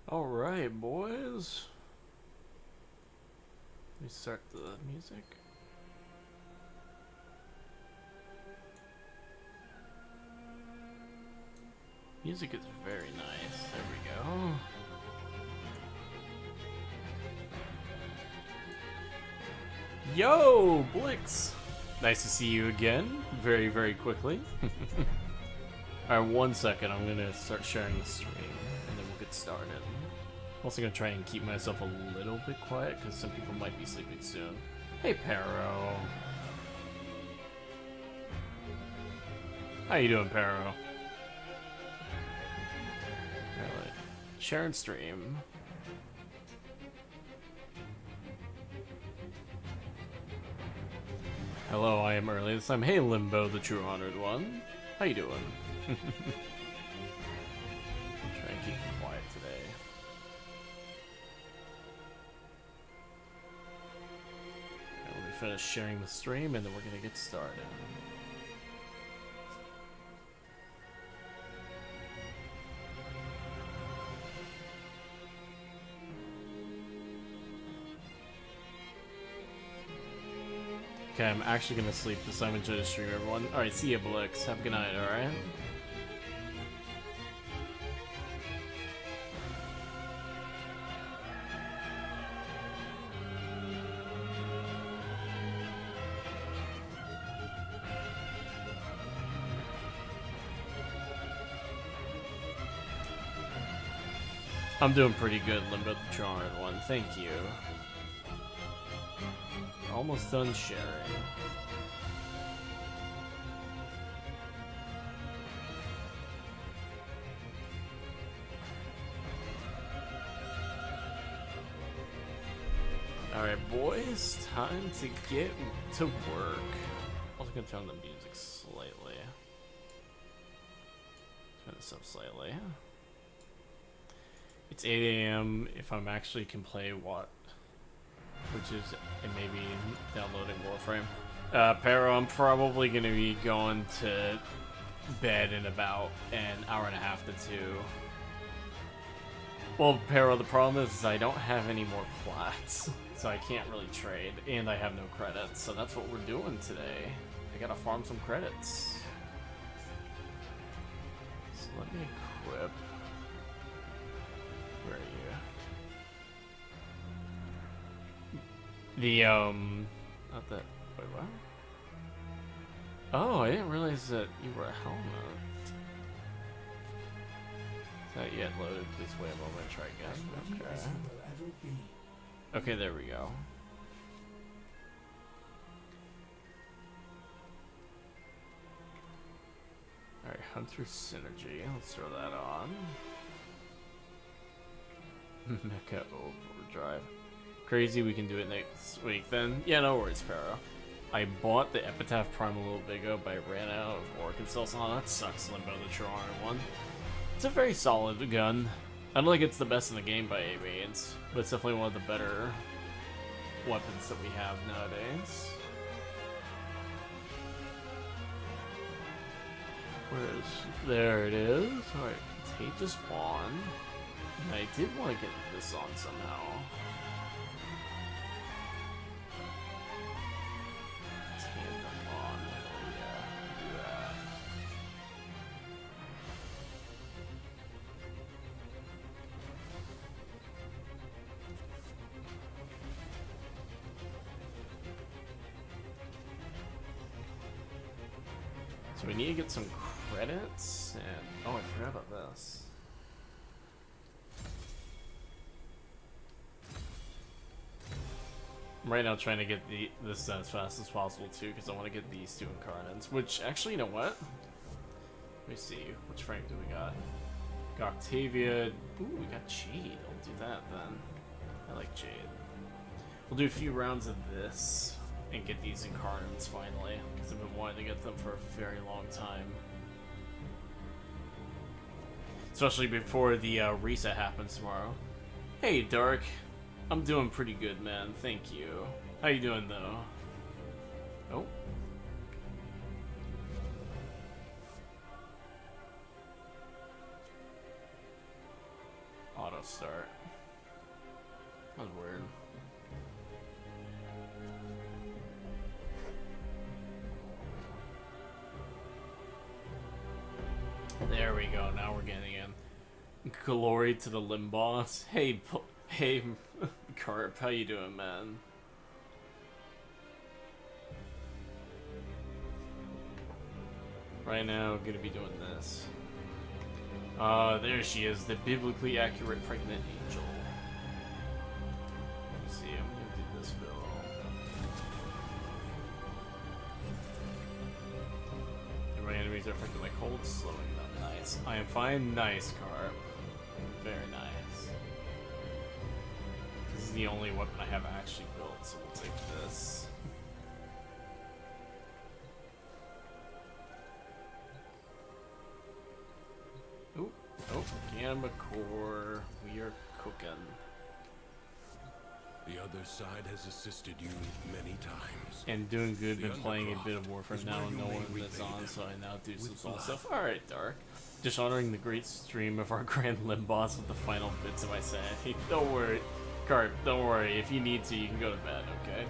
Alright, boys. Let me start the music. Music is very nice. There we go. Yo, Blix! Nice to see you again, very, very quickly. Alright, 1 second, I'm gonna start sharing the stream, and then we'll get started. I'm also gonna try and keep myself a little bit quiet, because some people might be sleeping soon. Hey, Pero! How you doing, Pero? Alright, sharing stream. Hello, I am early this time. Hey, Limbo, the true honored one. How you doing? Try and keep it quiet today. Right, let me finish sharing the stream and then we're gonna get started. Okay, I'm actually gonna sleep this time. Enjoy the stream, everyone. Alright, see ya, Blix. Have a good night, alright? I'm doing pretty good, Limbo the Charmed one. Thank you. Almost done sharing. Alright, boys, time to get to work. Also gonna turn the music slightly. Turn this up slightly. It's 8 AM if I'm actually can play what? Which is maybe downloading Warframe. Pero, I'm probably gonna be going to bed in about an hour and a half to 2. Well, Pero, the problem is I don't have any more plats, so I can't really trade, and I have no credits, so that's what we're doing today. I gotta farm some credits. So let me equip. Where are you? The, not that, wait, what? Oh, I didn't realize that you were a helmet. It's not yet loaded, please wait a moment, try again. Okay. Okay, there we go. Alright, Hunter Synergy, let's throw that on. Mecha Overdrive. Crazy, we can do it next week then. Yeah, no worries, Pero. I bought the Epitaph Prime a little bit ago, but I ran out of Orchid Cells. Oh, that sucks, Limbo the True Honor one. It's a very solid gun. I don't think it's the best in the game by any means, but it's definitely one of the better weapons that we have nowadays. There it is. Alright, take this spawn. I did want to get this on somehow. Tandem on. Oh yeah, do that. So we need to get some credits, and oh, I forgot about this. I'm right now trying to get this as fast as possible too, because I want to get these 2 incarnates. Which actually, you know what? Let me see. Which Frank do we got? Got Octavia. Ooh, we got Jade. I'll do that then. I like Jade. We'll do a few rounds of this and get these incarnates finally, because I've been wanting to get them for a very long time. Especially before the reset happens tomorrow. Hey, Dark. I'm doing pretty good, man. Thank you. How you doing, though? Oh. start. That was weird. There we go. Now we're getting in. Glory to the limb boss. Hey, hey, Carp, how you doing, man? Right now, I'm gonna be doing this. There she is, the biblically accurate pregnant angel. Let me see, I'm gonna do this build. My enemies are affected by cold, slowing them. Nice. I am fine. Nice, Carp. Very nice. This is the only weapon I have actually built, so we'll take this. Oh, oh, Gamma Core. We are cooking. The other side has assisted you many times. And doing good, been playing a bit of Warframing now, no one that's on, so I now do some small stuff. Alright, Dark. Just honoring the great stream of our Grand Limb boss with the final bits of my sanity. Don't worry, Carp, don't worry. If you need to, you can go to bed, okay?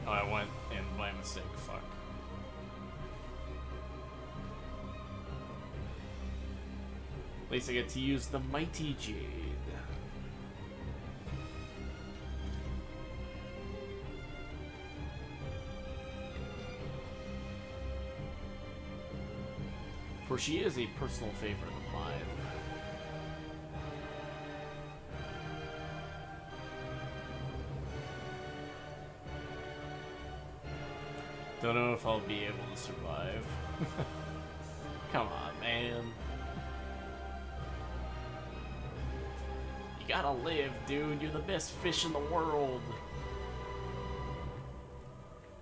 Oh, I went in by mistake, fuck. At least I get to use the Mighty Jade. For she is a personal favorite of mine. Don't know if I'll be able to survive. Come on, man. You gotta live, dude. You're the best fish in the world.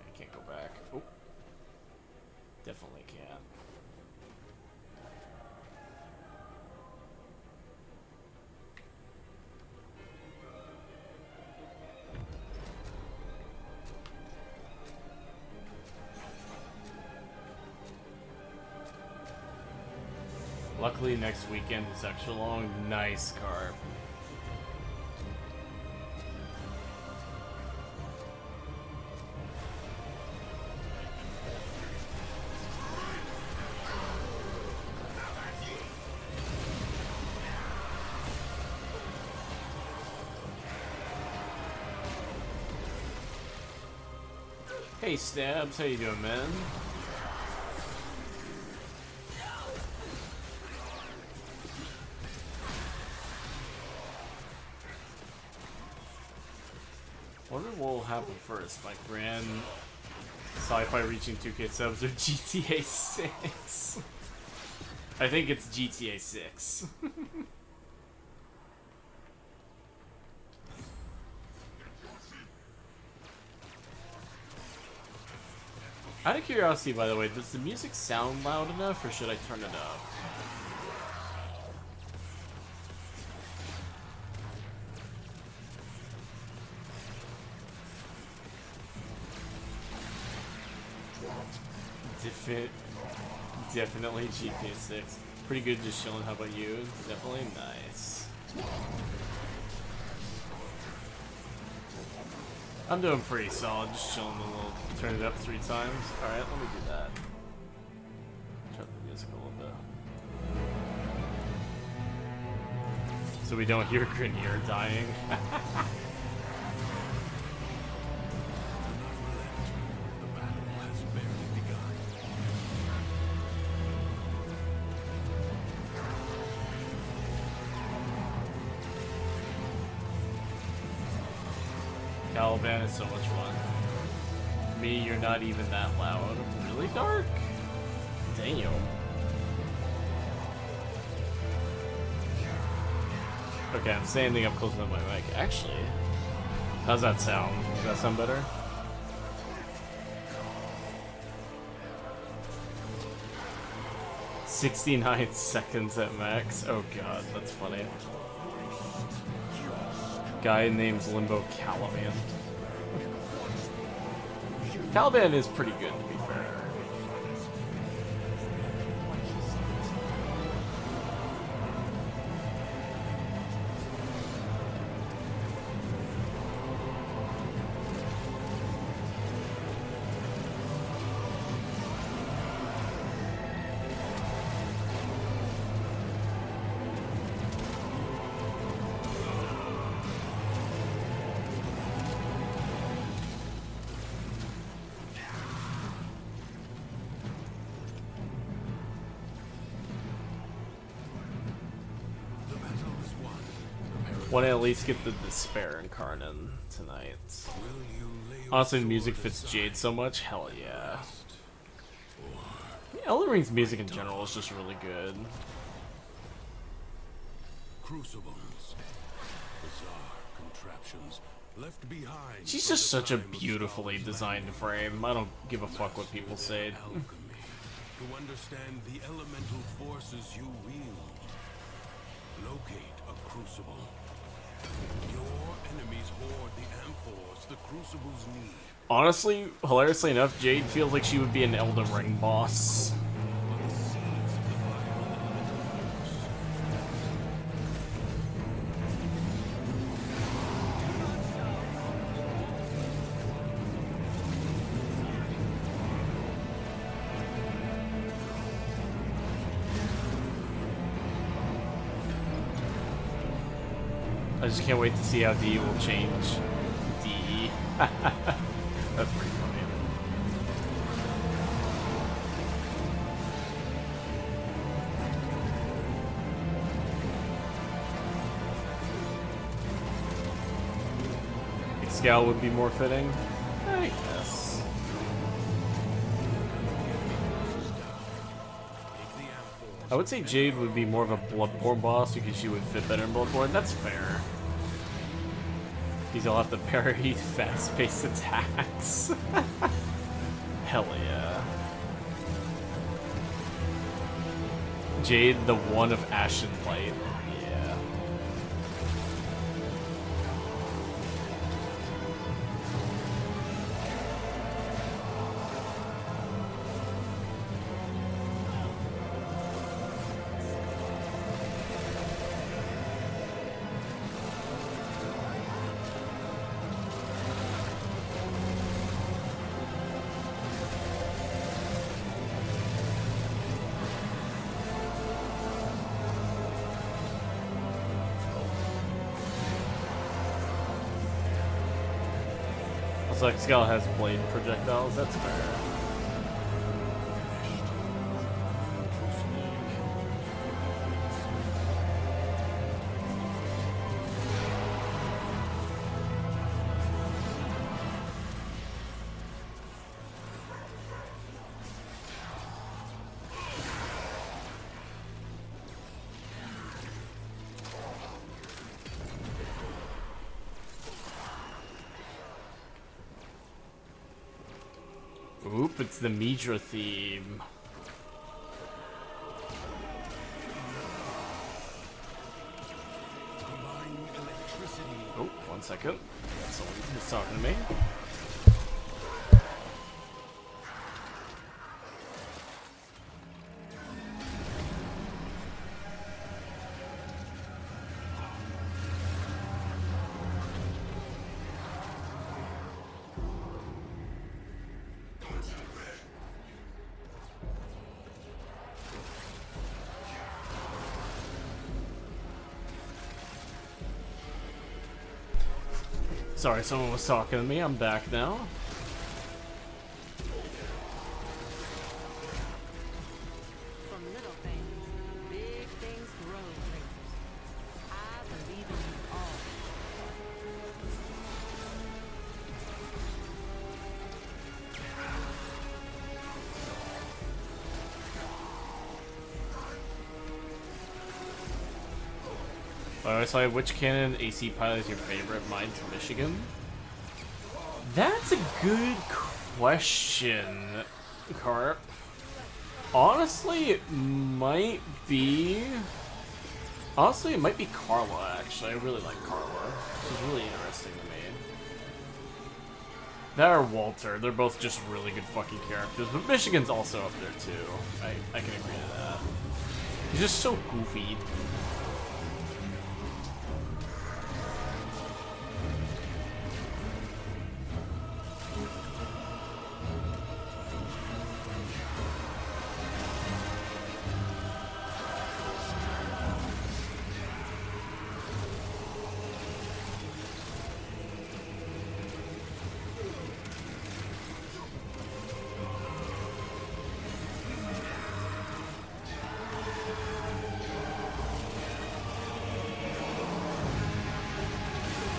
I can't go back. Oh. Definitely can't. Luckily, next weekend is extra long. Nice, Carp. Hey Stabs, how you doing, man? Wonder what will happen first, my grand Sci-Fi reaching 2K subs or GTA 6? I think it's GTA 6. Out of curiosity, by the way, does the music sound loud enough, or should I turn it up? Definitely GTA 6. Pretty good, just chilling. How about you? Definitely nice. I'm doing pretty solid, just chilling a little. Turn it up 3 times. Alright, let me do that. Turn the music a little bit. So we don't hear Grenier dying. Caliban is so much fun. Me, you're not even that loud. Really, Dark? Damn. Okay, I'm standing up close to my mic. Actually, how's that sound? Does that sound better? "69 seconds at max." Oh god, that's funny. Guy named Limbo Caliban. Caliban is pretty good, to be fair. Want to at least get the Despair Incarnate tonight. Will you lay your Honestly, the sword music fits aside Jade so much. Hell yeah. or Elden Ring's music in general is just really good. crucibles, bizarre contraptions left behind. She's from just the such a time of beautifully Stal's designed land. frame. I don't give a fuck what people say. Alchemy, to understand the elemental forces you wield. Locate a crucible. Your enemies hoard the amphors the crucibles need. Honestly, hilariously enough, Jade feels like she would be an Elden Ring boss. But the seeds of the vital elemental force. I just can't wait to see how D will change D. That's pretty funny. Scout would be more fitting, I guess. I would say Jade would be more of a Bloodborne boss because she would fit better in Bloodborne. That's fair. Because you'll have to parry fast-paced attacks. Hell yeah. Jade, the one of Ashen Light. Yeah. Looks like Skull has blade projectiles, that's fair. Oop, it's the Midra theme. Oh, 1 second. Someone is talking to me. Sorry, someone was talking to me. I'm back now. From little things, big things grow, Rangers. I believe in you all. Alright, so which canon AC pilot is your favorite? Mine's Michigan. That's a good question, Carp. Honestly, it might be... Honestly, it might be Carla, actually. I really like Carla. She's really interesting to me. That or Walter. They're both just really good fucking characters. But Michigan's also up there, too. I can agree to that. He's just so goofy.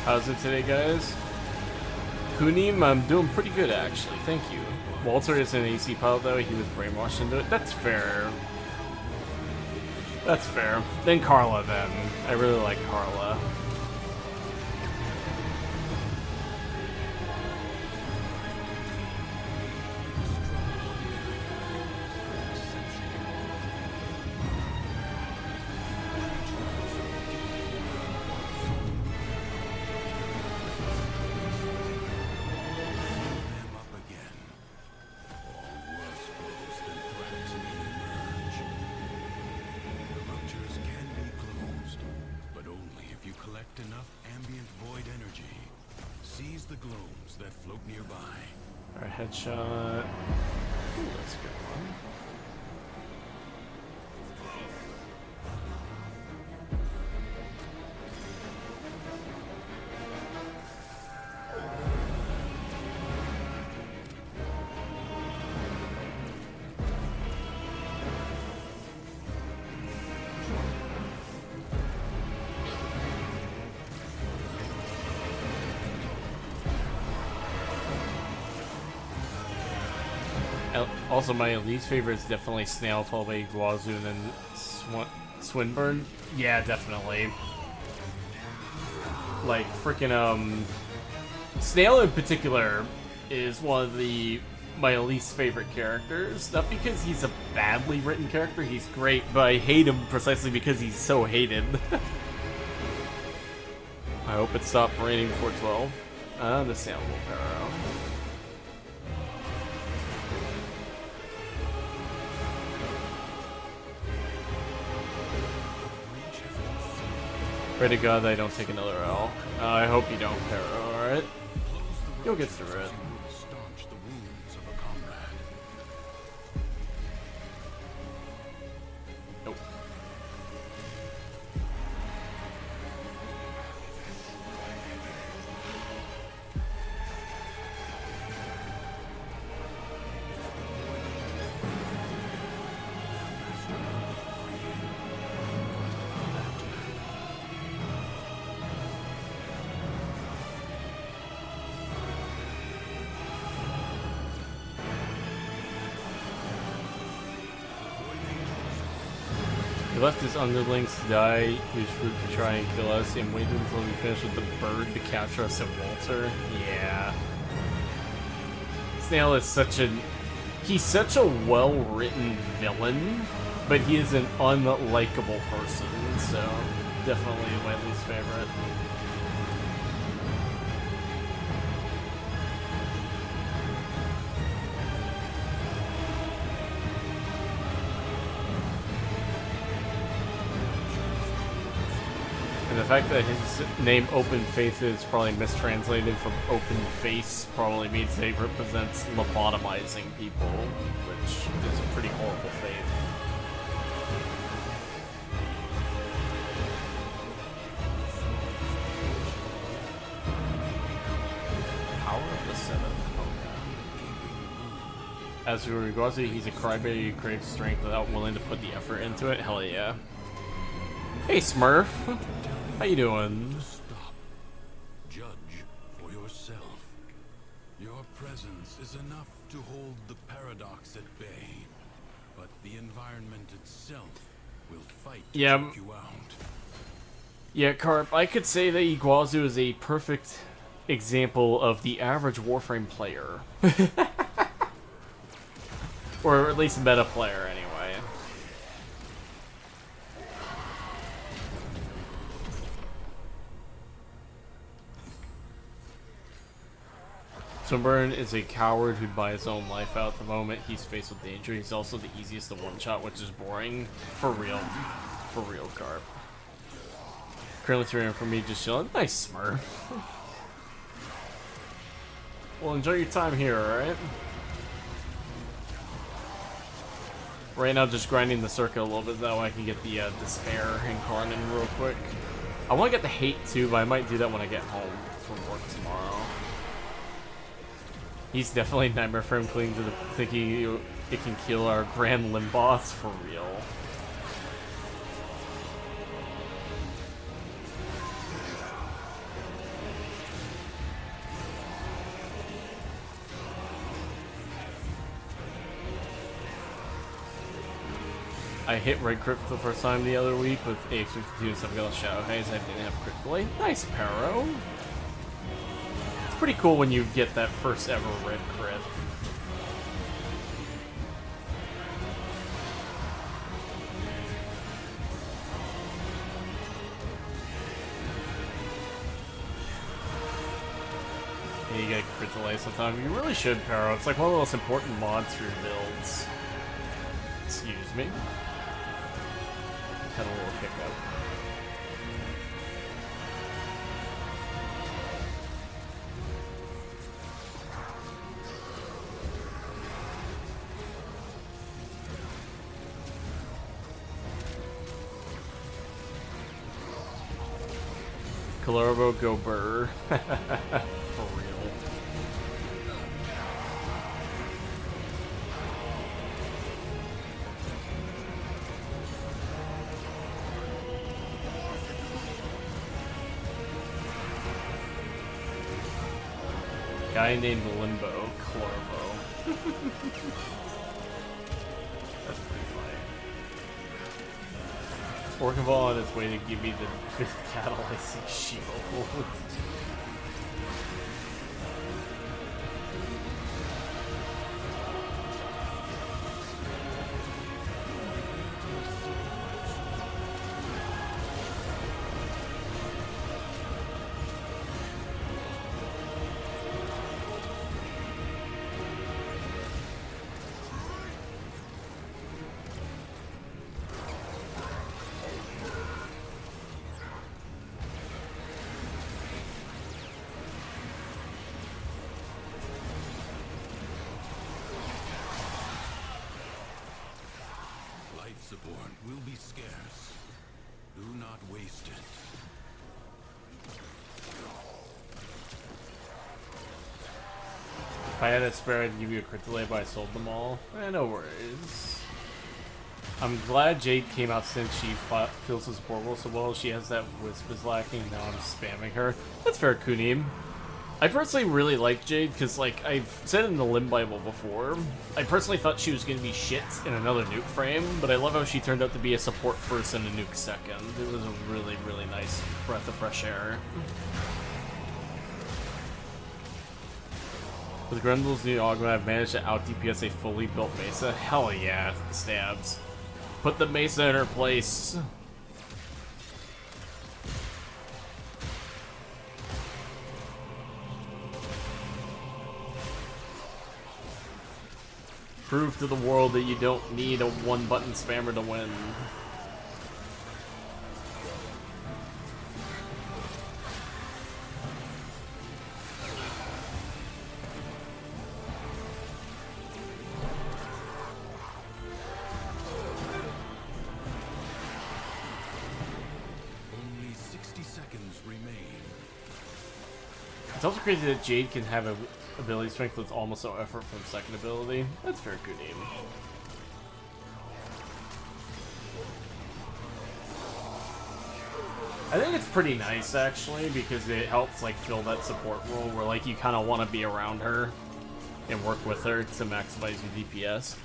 How's it today, guys? Kunim, I'm doing pretty good, actually. Thank you. Walter is an AC pilot, though. He was brainwashed into it. That's fair. That's fair. Then Carla, then. I really like Carla. Enough ambient void energy. Seize the globes that float nearby. Alright, headshot. Ooh, that's a good one. Also, my least favorite is definitely Snail, followed by Guazu, and then Swinburne. Yeah, definitely. Like, freaking, Snail in particular is one of my least favorite characters. Not because he's a badly written character, he's great, but I hate him precisely because he's so hated. I hope it stopped raining before 12. The Snail will power out. Pray to God that I don't take another L. I hope you don't, Pero, alright? You'll get through it. Nope. He left his underlings to die, he was rude to try and kill us, and waited until we finished with the bird to capture us at Walter. Yeah. Snail is he's such a well-written villain, but he is an unlikable person, so definitely my least favorite. And the fact that his name Open Faith is probably mistranslated from Open Face probably means that he represents lobotomizing people, which is a pretty horrible fate. Power of the Seven. Okay. As for Guazu, he's a crybaby who craves strength without willing to put the effort into it. Hell yeah. Hey Smurf! How you doing? Stop. Judge for yourself. Your presence is enough to hold the paradox at bay, but the environment itself will fight to take you out. Yeah, Carp, I could say that Iguazu is a perfect example of the average Warframe player. Or at least meta player, anyway. Swinburne is a coward who'd buy his own life out the moment he's faced with danger. He's also the easiest to one-shot, which is boring. For real. For real, Carp. Currently 300 for me, just chilling. Nice, Smurf. Well, enjoy your time here, alright? Right now, just grinding the circuit a little bit, that way I can get the Despair Incarnate real quick. I want to get the Hate, too, but I might do that when I get home from work tomorrow. He's definitely Nightmare for him, clinging to the thinking it can kill our Grand Limb boss for real. I hit red crit for the first time the other week with AX52 and stuff. Got Shadow Haze. I didn't have crit delay. Nice, Paro. It's pretty cool when you get that first ever red crit. You get crit delay sometimes. You really should, Paro. It's like one of the most important mods for your builds. Excuse me. Had a little hiccup. Colorbo go burr. For real. Guy named Limbo, Clorvo. That's pretty funny. Orcaval on its way to give me the 5th catalyzing shield. Support will be scarce. Do not waste it. If I had a spare, I'd give you a crit delay, but I sold them all. No worries. I'm glad Jade came out since she feels the support role so well. She has that wisp is lacking. Now I'm spamming her. That's fair, Kunim. I personally really like Jade because, like, I've said in the Limb Bible before, I personally thought she was going to be shit in another nuke frame, but I love how she turned out to be a support first and a nuke second. It was a really, really nice breath of fresh air. With Grendel's new augment, I've managed to out-DPS a fully built Mesa. Hell yeah, stabs. Put the Mesa in her place. Prove to the world that you don't need a one-button spammer to win. Only 60 seconds remain. It's also crazy that Jade can have a ability strength with almost no effort from second ability. That's fair, good aim. I think it's pretty nice actually because it helps like fill that support role where like you kind of want to be around her and work with her to maximize your DPS.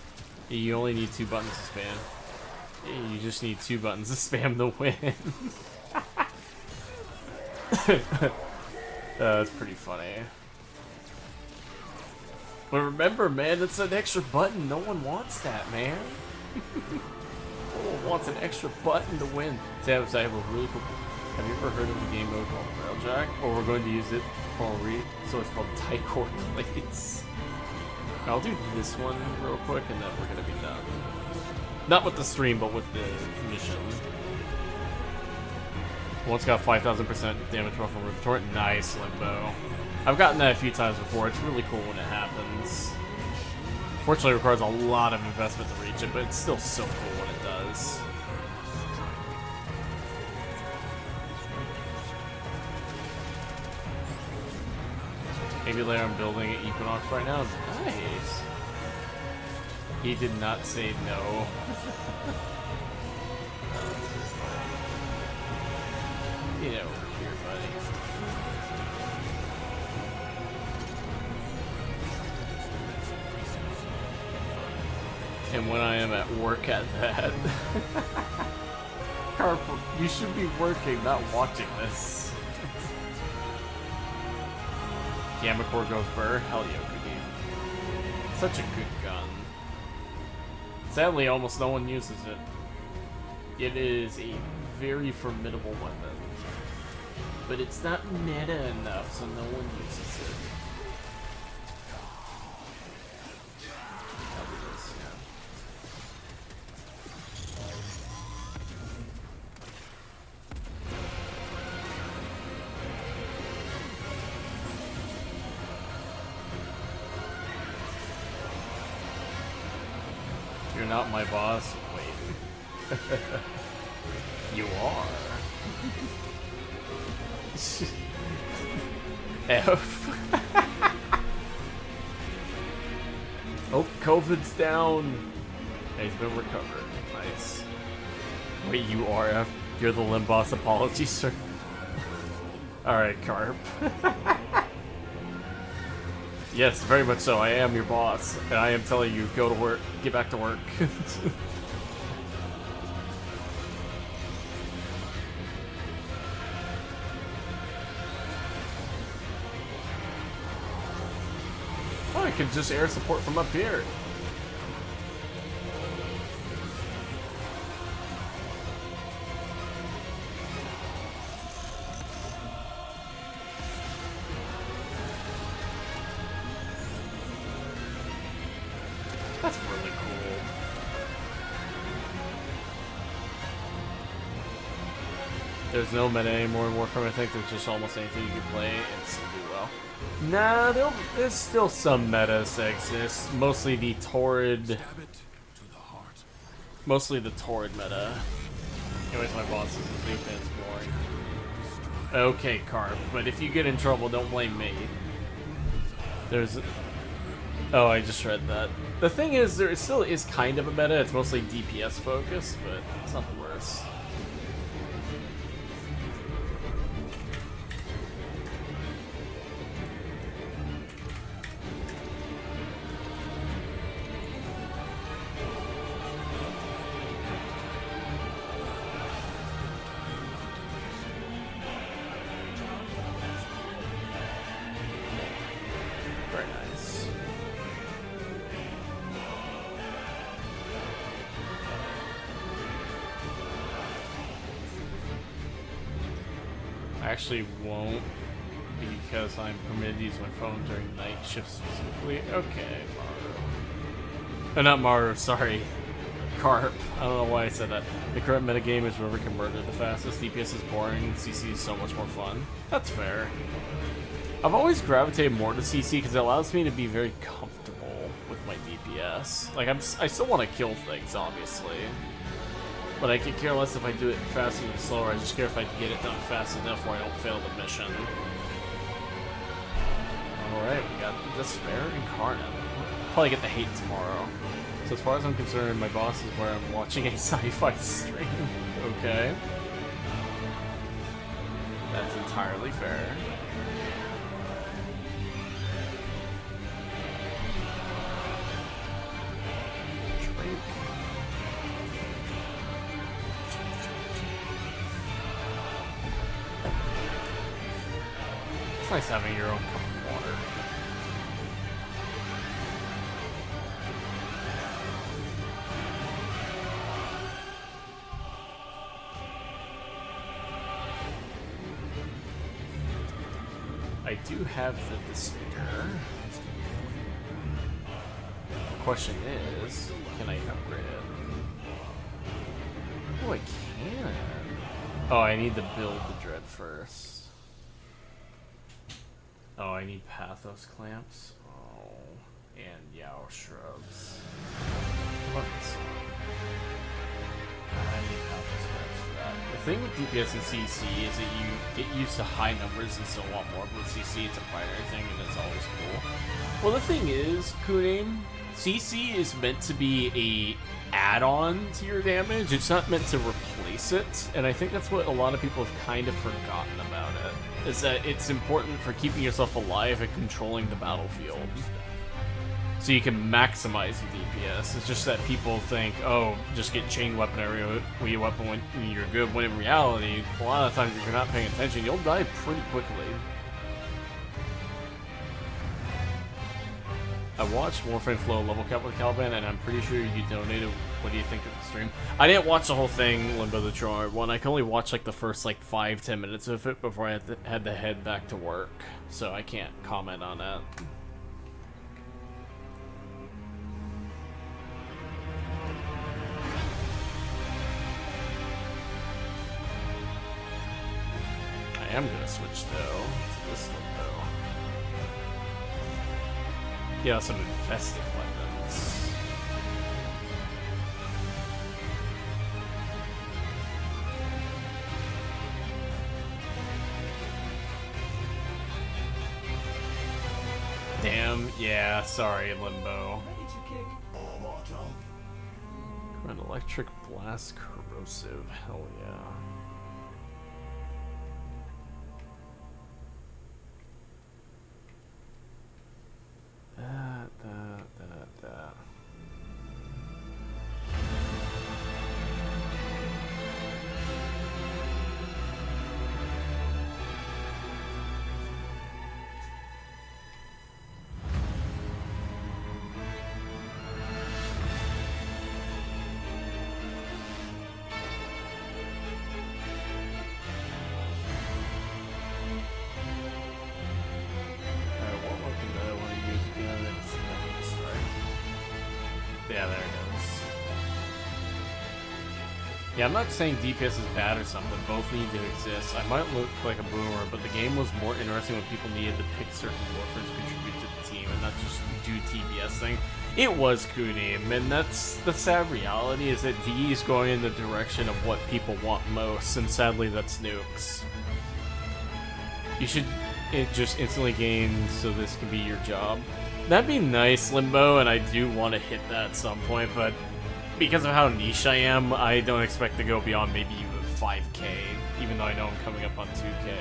You only need 2 buttons to spam. You just need 2 buttons to spam the win. That's pretty funny. But remember, man, it's an extra button. No one wants that, man. No one wants an extra button to win. Sabs, I have a really cool... Have you ever heard of the game mode called Railjack? Or we're going to use it for a resource called Tycor Plates. I'll do this one real quick, and then we're going to be done. Not with the stream, but with the mission. One's got 5,000% damage roll from Roof Torrent. Nice, Limbo. I've gotten that a few times before. It's really cool when it happens. Fortunately, it requires a lot of investment to reach it, but it's still so cool when it does. Maybe later I'm building an Equinox right now. Nice. He did not say no. You know, here, buddy. And when I am at work at that. Carp, you should be working, not watching this. Gamma Core goes burr? Hell yeah, Cookie. Such a good gun. Sadly, almost no one uses it. It is a very formidable weapon. But it's not meta enough, so no one uses it. Probably this, yeah. You're not my boss? Wait. You are. F. Oh, COVID's down. Yeah, he's been recovered. Nice. Wait, you are F? You're the Limb boss. Apologies, sir. Alright, Carp. Yes, very much so. I am your boss. And I am telling you, go to work. Get back to work. Oh, I can just air support from up here. That's really cool. There's no meta anymore in Warframe. I think there's just almost anything you can play and still do well. Nah, there's still some metas that exist. Mostly the Torrid. Mostly the Torrid meta. Anyways, my boss is a big fan. It's boring. Okay, Carp, but if you get in trouble, don't blame me. There's. Oh, I just read that. The thing is, there still is kind of a meta. It's mostly DPS focused, but it's not the worst. Very nice. I actually won't because I'm permitted to use my phone during night shifts specifically. Okay, Maru. Not Maru, sorry. Carp. I don't know why I said that. The current metagame is whoever can murder the fastest. DPS is boring, CC is so much more fun. That's fair. I've always gravitated more to CC because it allows me to be very comfortable with my DPS. Like, I still want to kill things, obviously. But I could care less if I do it faster than slower. I just care if I can get it done fast enough where I don't fail the mission. Alright, we got Despair Incarnate. Probably get the hate tomorrow. So as far as I'm concerned, my boss is where I'm watching a sci-fi stream. Okay. That's entirely fair. Drink. It's nice having your own cup of water. I do have the Despair. The question is, can I upgrade it? Oh, I can. Oh, I need to build the Dread first. Oh, I need Pathos Clamps. Oh, and Yao Shrubs. What about this one? I need Pathos Clamps for that. The thing with DPS and CC is that you get used to high numbers and still want more, but with CC it's a binary thing and it's always cool. Well, the thing is, Kunim, CC is meant to be a add-on to your damage. It's not meant to replace it, and I think that's what a lot of people have kind of forgotten about it. Is that it's important for keeping yourself alive and controlling the battlefield. so you can maximize your DPS. It's just that people think, oh, just get chain weapon every weapon when you're good, when in reality, a lot of times if you're not paying attention, you'll die pretty quickly. I watched Warframe Flow level cap with Caliban, and I'm pretty sure you donated. What do you think of the stream? I didn't watch the whole thing, Limbo the Tryhard one. I can only watch like the first like 5-10 minutes of it before I had to head back to work, so I can't comment on that. I am gonna switch though to this Limbo. Yeah, some infested weapons. Damn, yeah, sorry, Limbo. An electric blast corrosive, hell yeah. That. Yeah, there it goes. Yeah, I'm not saying DPS is bad or something. Both need to exist. I might look like a boomer, but the game was more interesting when people needed to pick certain warfares to contribute to the team and not just do TBS thing. It was Kunim, and that's the sad reality, is that DE is going in the direction of what people want most, and sadly that's nukes. You should just instantly gain so this can be your job. That'd be nice, Limbo, and I do want to hit that at some point, but because of how niche I am, I don't expect to go beyond maybe even 5k, even though I know I'm coming up on 2k.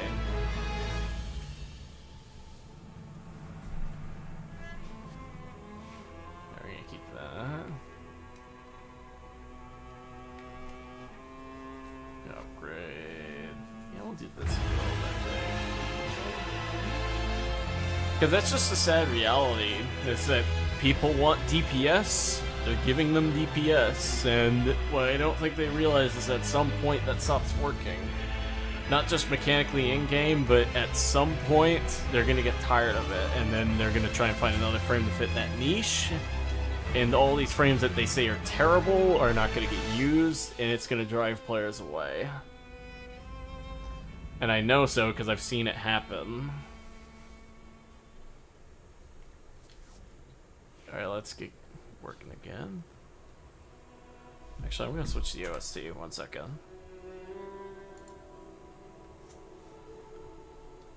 We're gonna keep that. Upgrade. Yeah, we'll do this. Because that's just a sad reality, is that people want DPS, they're giving them DPS, and what I don't think they realize is at some point that stops working. Not just mechanically in-game, but at some point they're going to get tired of it, and then they're going to try and find another frame to fit that niche, and all these frames that they say are terrible are not going to get used, and it's going to drive players away. And I know so because I've seen it happen. Alright, let's get working again. Actually, I'm gonna switch to the OST, 1 second.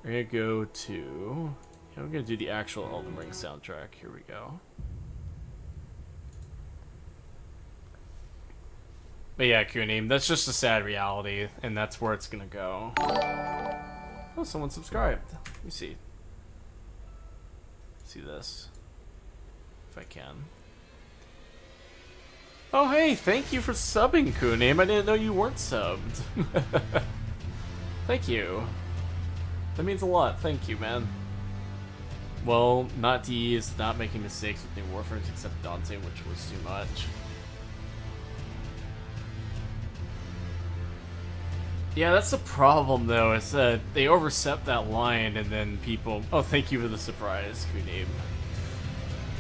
We're gonna go to... Yeah, we're gonna do the actual Elden Ring soundtrack. Here we go. But yeah, Kunim, that's just a sad reality, and that's where it's gonna go. Oh, someone subscribed. Let me see. See this. If I can. Oh hey, thank you for subbing, Kunim. I didn't know you weren't subbed. Thank you. That means a lot. Thank you, man. Well, not DE is not making mistakes with new warfares except Dante, which was too much. Yeah, that's the problem though, is that they overstep that line and then people... Oh, thank you for the surprise, Kunim.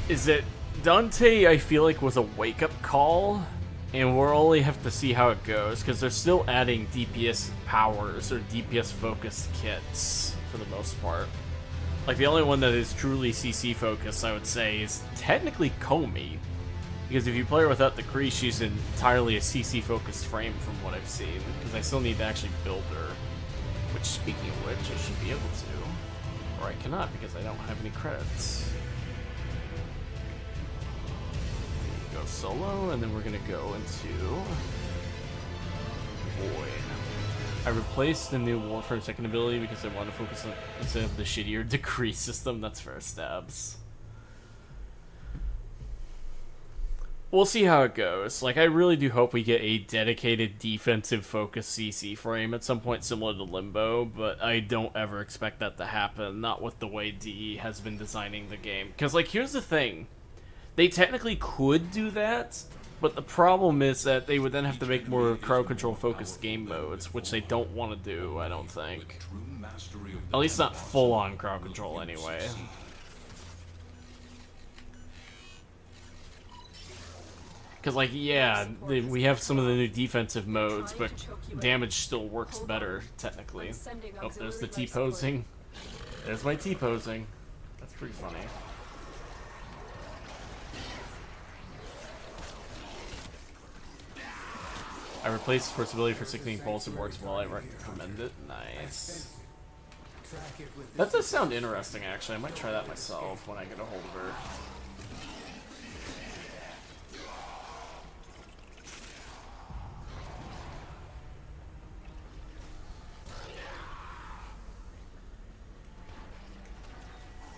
Is that Dante, I feel like, was a wake-up call, and we'll only have to see how it goes, because they're still adding DPS powers or DPS-focused kits, for the most part. Like, the only one that is truly CC-focused, I would say, is technically Komi, because if you play her without the Kree, she's entirely a CC-focused frame from what I've seen, because I still need to actually build her, which, speaking of which, I should be able to, or I cannot, because I don't have any credits. Go solo, and then we're gonna go into Void. I replaced the new Warframe second ability because I want to focus on instead of the shittier decree system. That's fair, Stabs. we'll see how it goes. Like, I really do hope we get a dedicated defensive-focused CC frame at some point similar to Limbo, but I don't ever expect that to happen, not with the way DE has been designing the game. Because, like, here's the thing. They technically could do that, but the problem is that they would then have to make more crowd control-focused game modes, which they don't want to do, I don't think. At least not full-on crowd control, anyway. Because, like, yeah, we have some of the new defensive modes, but damage still works better, technically. Oh, there's the T-posing. There's my T-posing. That's pretty funny. I replaced Force ability for Sickening Pulse. It works well. I recommend it. Nice. That does sound interesting, actually. I might try that myself when I get a hold of her.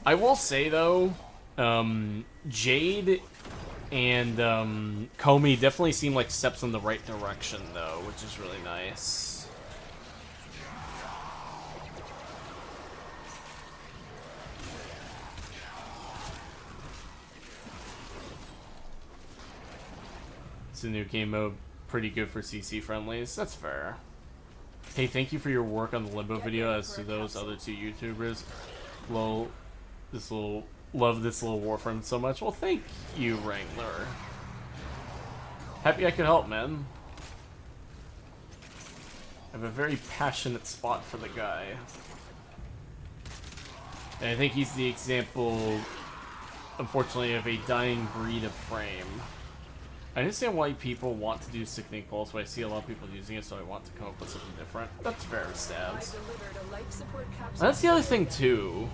I will say, though, Jade and Comey definitely seem like steps in the right direction, though, which is really nice. It's a new game mode, pretty good for CC friendlies. That's fair. Hey, thank you for your work on the Limbo video, as to those other two YouTubers. Lol. Love this little Warframe so much. Well, thank you, Wrangler. Happy I could help, man. I have a very passionate spot for the guy. And I think he's the example, unfortunately, of a dying breed of frame. I understand why people want to do Sickening Pulse, but I see a lot of people using it, so I want to come up with something different. That's fair, Stabs. That's the other thing, too,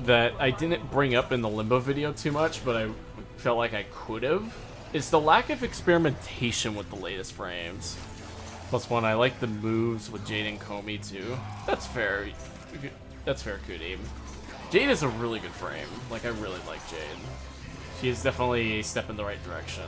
that I didn't bring up in the Limbo video too much, but I felt like I could have, is the lack of experimentation with the latest frames. Plus one, I like the moves with Jade and Comey too. That's fair. That's fair, Kudim. Jade is a really good frame. Like, I really like Jade. She is definitely a step in the right direction.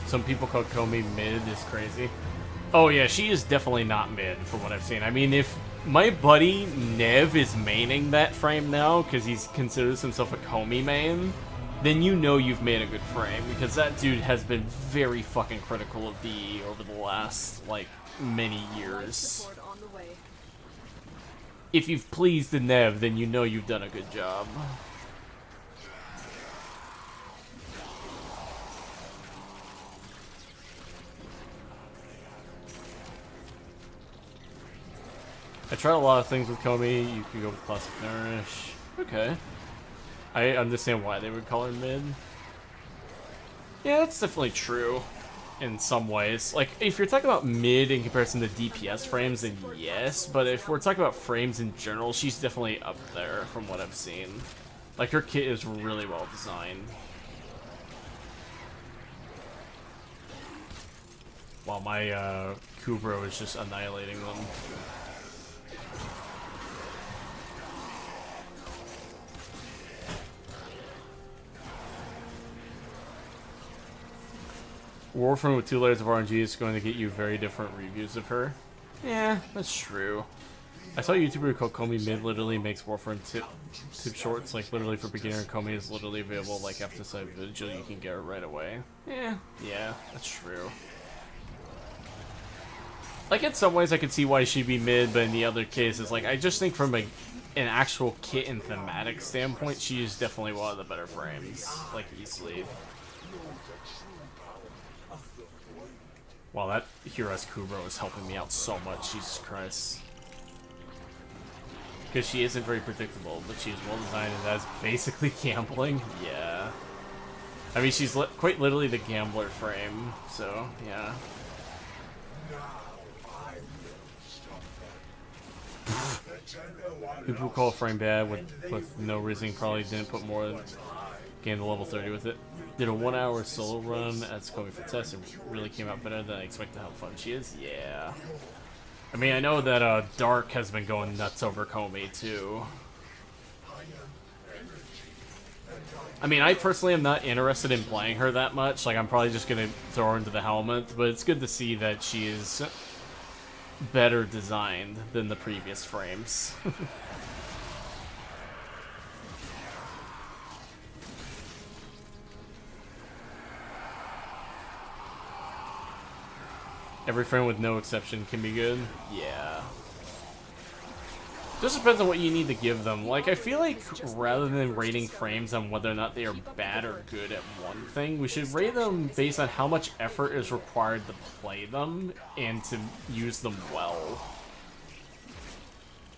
Some people call Comey mid is crazy. Oh yeah, she is definitely not mid from what I've seen. I mean, if my buddy Nev is maining that frame now because he considers himself a Comey main, then you know you've made a good frame, because that dude has been very fucking critical of DE over the last, like, many years. If you've pleased the Nev, then you know you've done a good job. I tried a lot of things with Comey. You can go with Classic Nourish. Okay. I understand why they would call her mid. Yeah, that's definitely true in some ways. Like, if you're talking about mid in comparison to DPS frames, then yes. But if we're talking about frames in general, she's definitely up there from what I've seen. Like, her kit is really well designed. While my Kubro is just annihilating them. Warframing with 2 layers of RNG is going to get you very different reviews of her. Yeah, that's true. I saw a YouTuber called Comey Mid literally makes Warframe tip shorts, like literally for beginner. Comey is literally available like after side vigil, you can get it right away. Yeah, that's true. Like, in some ways I could see why she'd be mid, but in the other cases, like, I just think from an actual kit and thematic standpoint, she is definitely one of the better frames, like, easily. Wow, that Hero's Kubro is helping me out so much, Jesus Christ. Because she isn't very predictable, but she's well designed and that's basically gambling. Yeah. I mean, she's quite literally the gambler frame, so, yeah. People who call frame bad with no reason probably didn't put more than gain to level 30 with it. Did a 1 hour solo run as Kobe for test and really came out better than I expected how fun she is. Yeah. I mean, I know that Dark has been going nuts over Komi too. I mean, I personally am not interested in playing her that much. Like, I'm probably just gonna throw her into the helmet, but it's good to see that she is better designed than the previous frames. Every frame with no exception can be good. Yeah. Just depends on what you need to give them. Like, I feel like rather than rating frames on whether or not they are bad or good at one thing, we should rate them based on how much effort is required to play them and to use them well.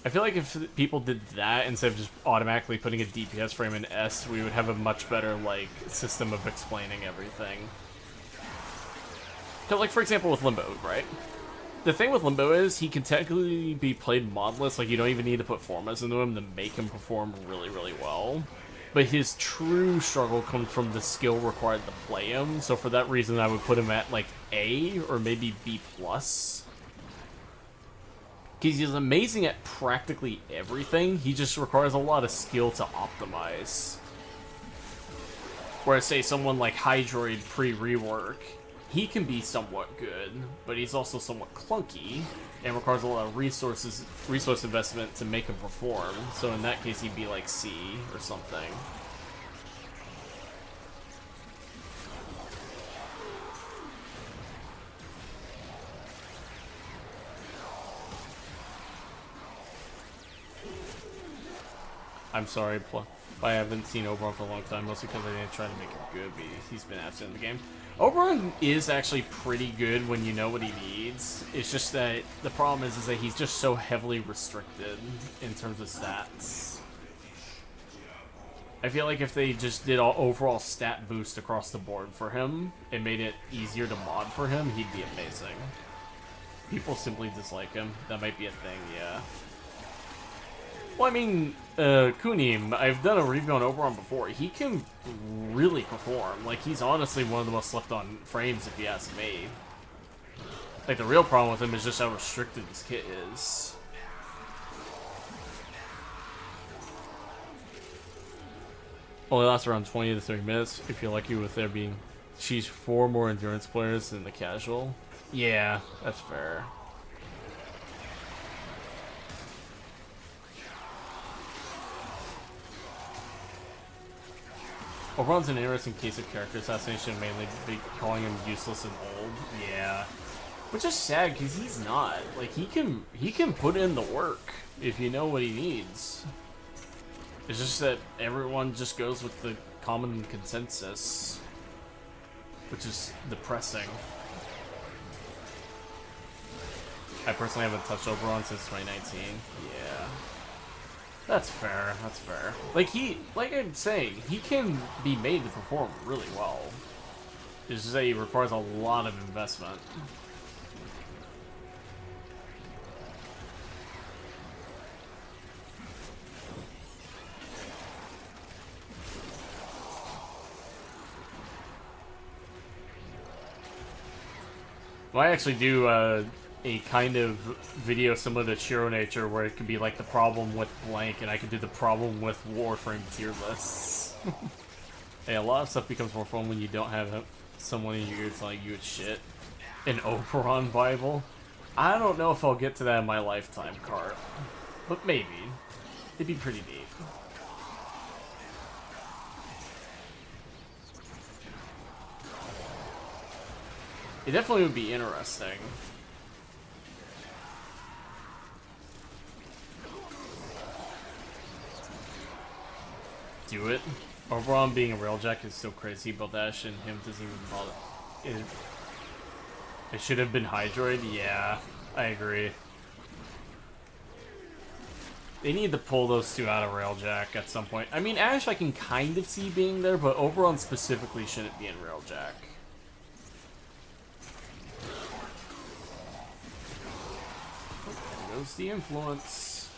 I feel like if people did that instead of just automatically putting a DPS frame in S, we would have a much better, like, system of explaining everything. So, like, for example, with Limbo, right? The thing with Limbo is he can technically be played modless, like you don't even need to put formas into him to make him perform really, really well. But his true struggle comes from the skill required to play him, so for that reason I would put him at like A or maybe B+. Because he's amazing at practically everything, he just requires a lot of skill to optimize. Whereas say someone like Hydroid pre-rework, he can be somewhat good, but he's also somewhat clunky and requires a lot of resource investment to make him perform. So in that case, he'd be like C or something. I'm sorry, I haven't seen Oberon for a long time, mostly because I didn't try to make him good, but he's been absent in the game. Oberon is actually pretty good when you know what he needs. It's just that the problem is that he's just so heavily restricted in terms of stats. I feel like if they just did all overall stat boost across the board for him and made it easier to mod for him, he'd be amazing. People simply dislike him. That might be a thing, yeah. Well, I mean, Kunim, I've done a review on Oberon before. He can really perform. Like, he's honestly one of the most slept-on frames, if you ask me. Like, the real problem with him is just how restricted his kit is. Only lasts around 20 to 30 minutes, if you're lucky with there being... She's 4 more endurance players than the casual. Yeah, that's fair. Oberon's an interesting case of character assassination, mainly calling him useless and old. Yeah. Which is sad, because he's not. Like, he can put in the work if you know what he needs. It's just that everyone just goes with the common consensus, which is depressing. I personally haven't touched Oberon since 2019. Yeah. That's fair, that's fair. Like I'm saying, he can be made to perform really well. It's just that he requires a lot of investment. Well, I actually do a kind of video similar to Shiro Nature where it could be like the problem with blank and I could do the problem with Warframe tier lists. Hey, a lot of stuff becomes more fun when you don't have someone in your ear telling you it's shit. An Oberon Bible? I don't know if I'll get to that in my lifetime, Cart. But maybe. It'd be pretty neat. It definitely would be interesting. Do it. Oberon being a railjack is so crazy, but Dash and him doesn't even bother. It should have been Hydroid? Yeah, I agree. They need to pull those two out of railjack at some point. I mean, Ash I can kind of see being there, but Oberon specifically shouldn't be in railjack. There goes the influence.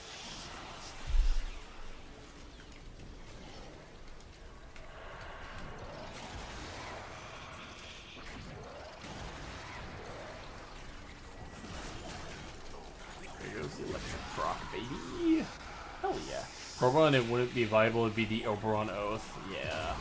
baby. Hell yeah. Oberon, it wouldn't be viable, it'd be the Oberon Oath. Yeah.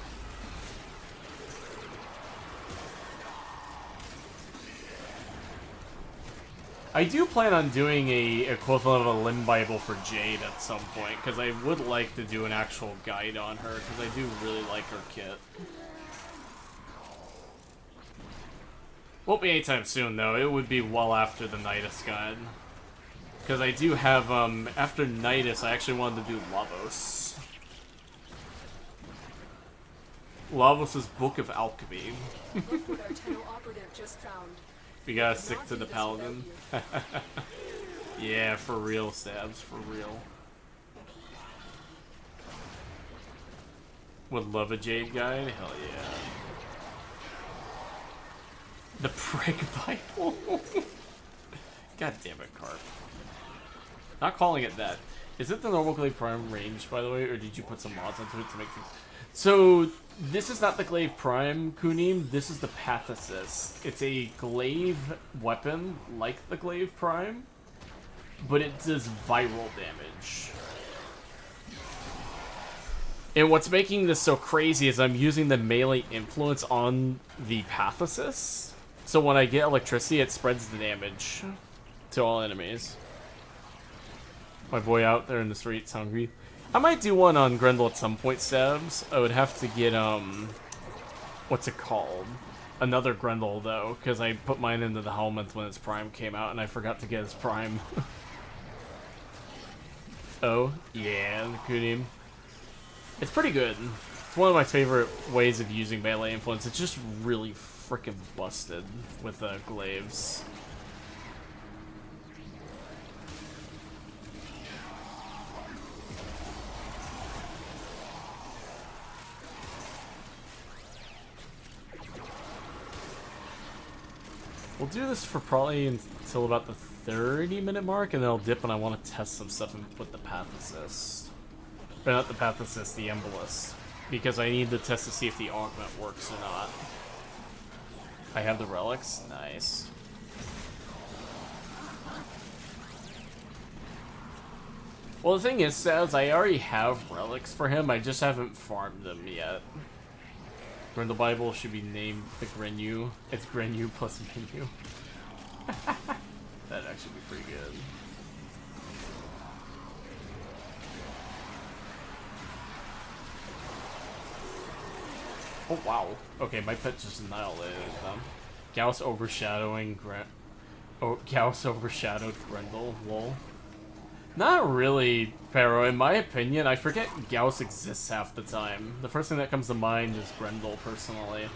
I do plan on doing a equivalent of a Limb Bible for Jade at some point, because I would like to do an actual guide on her, because I do really like her kit. Won't be anytime soon, though. It would be well after the Nidus guide. Because I do have, after Nidus, I actually wanted to do Lavos. Lavos' Book of Alchemy. Look what our Tenno operative just found. We gotta stick to the Paladin. Yeah, for real, Stabs, for real. Would love a Jade guide? Hell yeah. The Prig Bible? God damn it, Carp. Not calling it that. Is it the normal Glaive Prime range, by the way, or did you put some mods into it to make things... So, this is not the Glaive Prime, Kunim. This is the Pathicist. It's a Glaive weapon, like the Glaive Prime, but it does viral damage. And what's making this so crazy is I'm using the melee influence on the Pathicist. So when I get electricity, it spreads the damage to all enemies. My boy out there in the streets hungry. I might do one on Grendel at some point, Stabs. I would have to get, what's it called? Another Grendel, though, because I put mine into the helmet when its Prime came out, and I forgot to get his Prime. Oh, yeah, Kunim. It's pretty good. It's one of my favorite ways of using melee influence. It's just really freaking busted with glaives. We'll do this for probably until about the 30-minute mark, and then I'll dip when I want to test some stuff with the Pathicist. Or not the Pathicist, the Embolist. Because I need to test to see if the augment works or not. I have the relics? Nice. Well, the thing is, Saz, I already have relics for him, I just haven't farmed them yet. Grendel Bible should be named the Grenu. It's Grenu plus menu. That'd actually be pretty good. Oh wow. Okay, my pet just annihilated them. Gauss overshadowing Gauss overshadowed Grendel. Lol. Not really, Pero. In my opinion, I forget Gauss exists half the time. The first thing that comes to mind is Grendel, personally.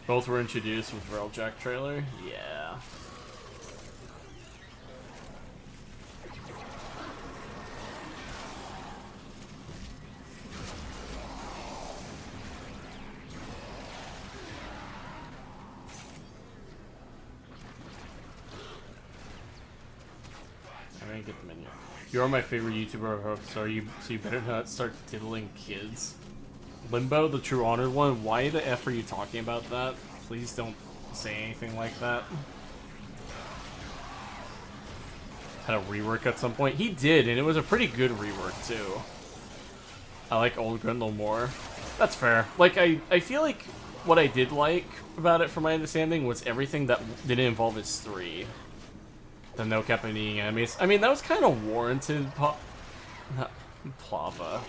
Both were introduced with Railjack trailer? Yeah. Get the menu. You're my favorite YouTuber, so you better not start diddling kids. Limbo, the True Honored one, why the F are you talking about that? Please don't say anything like that. Had a rework at some point. He did, and it was a pretty good rework too. I like old Grendel more. That's fair. Like, I feel like what I did like about it, from my understanding, was everything that didn't involve his 3. The no cap on eating enemies. I mean, that was kind of warranted, Plava,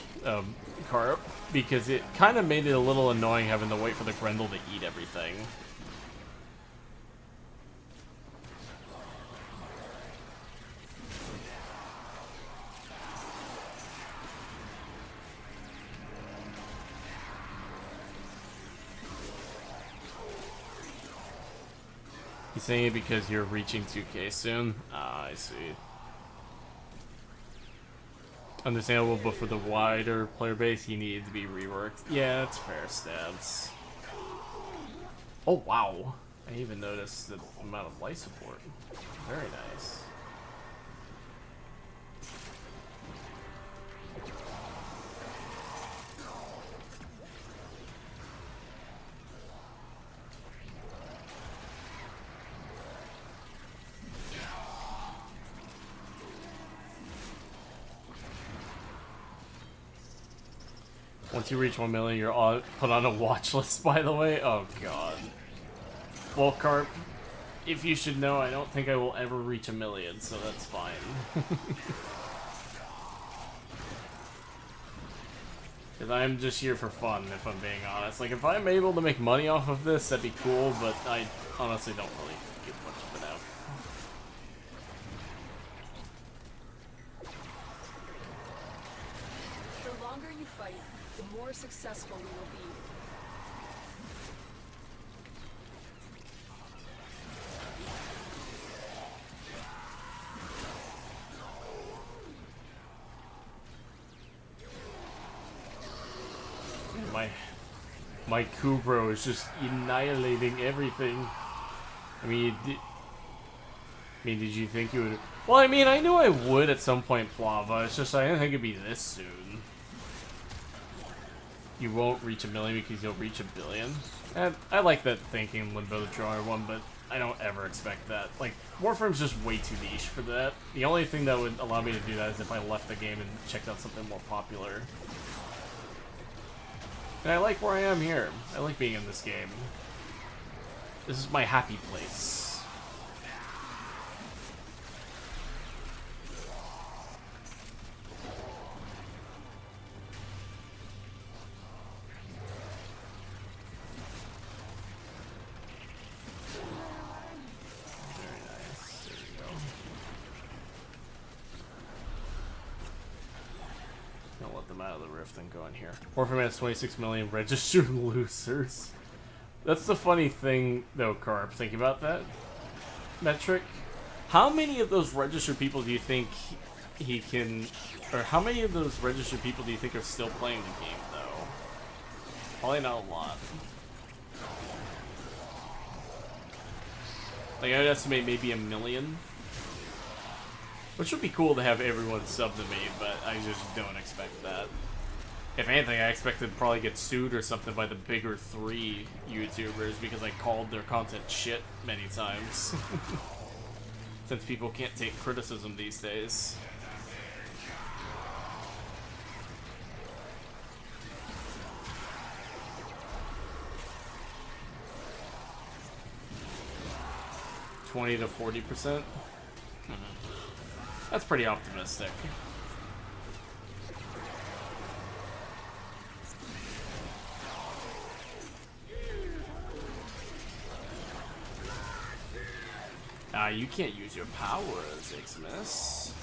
Carp, because it kind of made it a little annoying having to wait for the Grendel to eat everything. He's saying it because you're reaching 2K soon? Ah, I see. Understandable, but for the wider player base, he needed to be reworked. Yeah, that's fair, Stabs. Oh, wow. I didn't even notice the amount of light support. Very nice. Once you reach 1 million, you're put on a watch list, by the way. Oh, God. Well, Carp, if you should know, I don't think I will ever reach 1 million, so that's fine. Because I'm just here for fun, if I'm being honest. Like, if I'm able to make money off of this, that'd be cool, but I honestly don't really give much of it out. The longer you fight, the more successful we will be. My Kubro is just annihilating everything. I mean, did you think you would? Well, I mean, I knew I would at some point, Plava. It's just I didn't think it'd be this soon. You won't reach 1 million because you'll reach 1 billion. And I like that thinking, Limbo the Drawer one, but I don't ever expect that. Like, Warframe's just way too niche for that. The only thing that would allow me to do that is if I left the game and checked out something more popular. And I like where I am here. I like being in this game. This is my happy place. Very nice. There we go. Don't let them out of the rift and go in here. Warframe has 26 million registered losers. That's the funny thing, though, Carp. Thinking about that metric. How many of those registered people do you think he can... Or how many of those registered people do you think are still playing the game, though? Probably not a lot. Like, I would estimate maybe 1 million. Which would be cool to have everyone sub to me, but I just don't expect that. If anything, I expect to probably get sued or something by the bigger 3 YouTubers because I called their content shit many times. Since people can't take criticism these days. $20 to 40%? That's pretty optimistic. You can't use your powers, Xmas.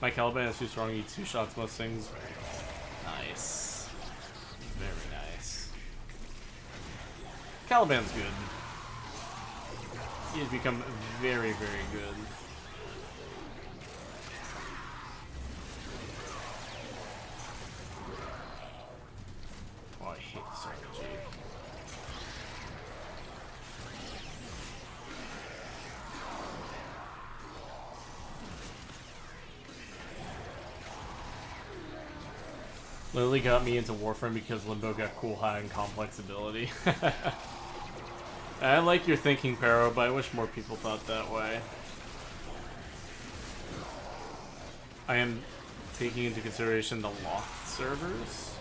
My Caliban is too strong, you 2 shots most things. Nice. Very nice. Caliban's good. He has become very, very good. Oh, I hate this RPG. Literally got me into Warframe because Limbo got cool, high, and complex ability. I like your thinking, Pero, but I wish more people thought that way. I am taking into consideration the locked servers.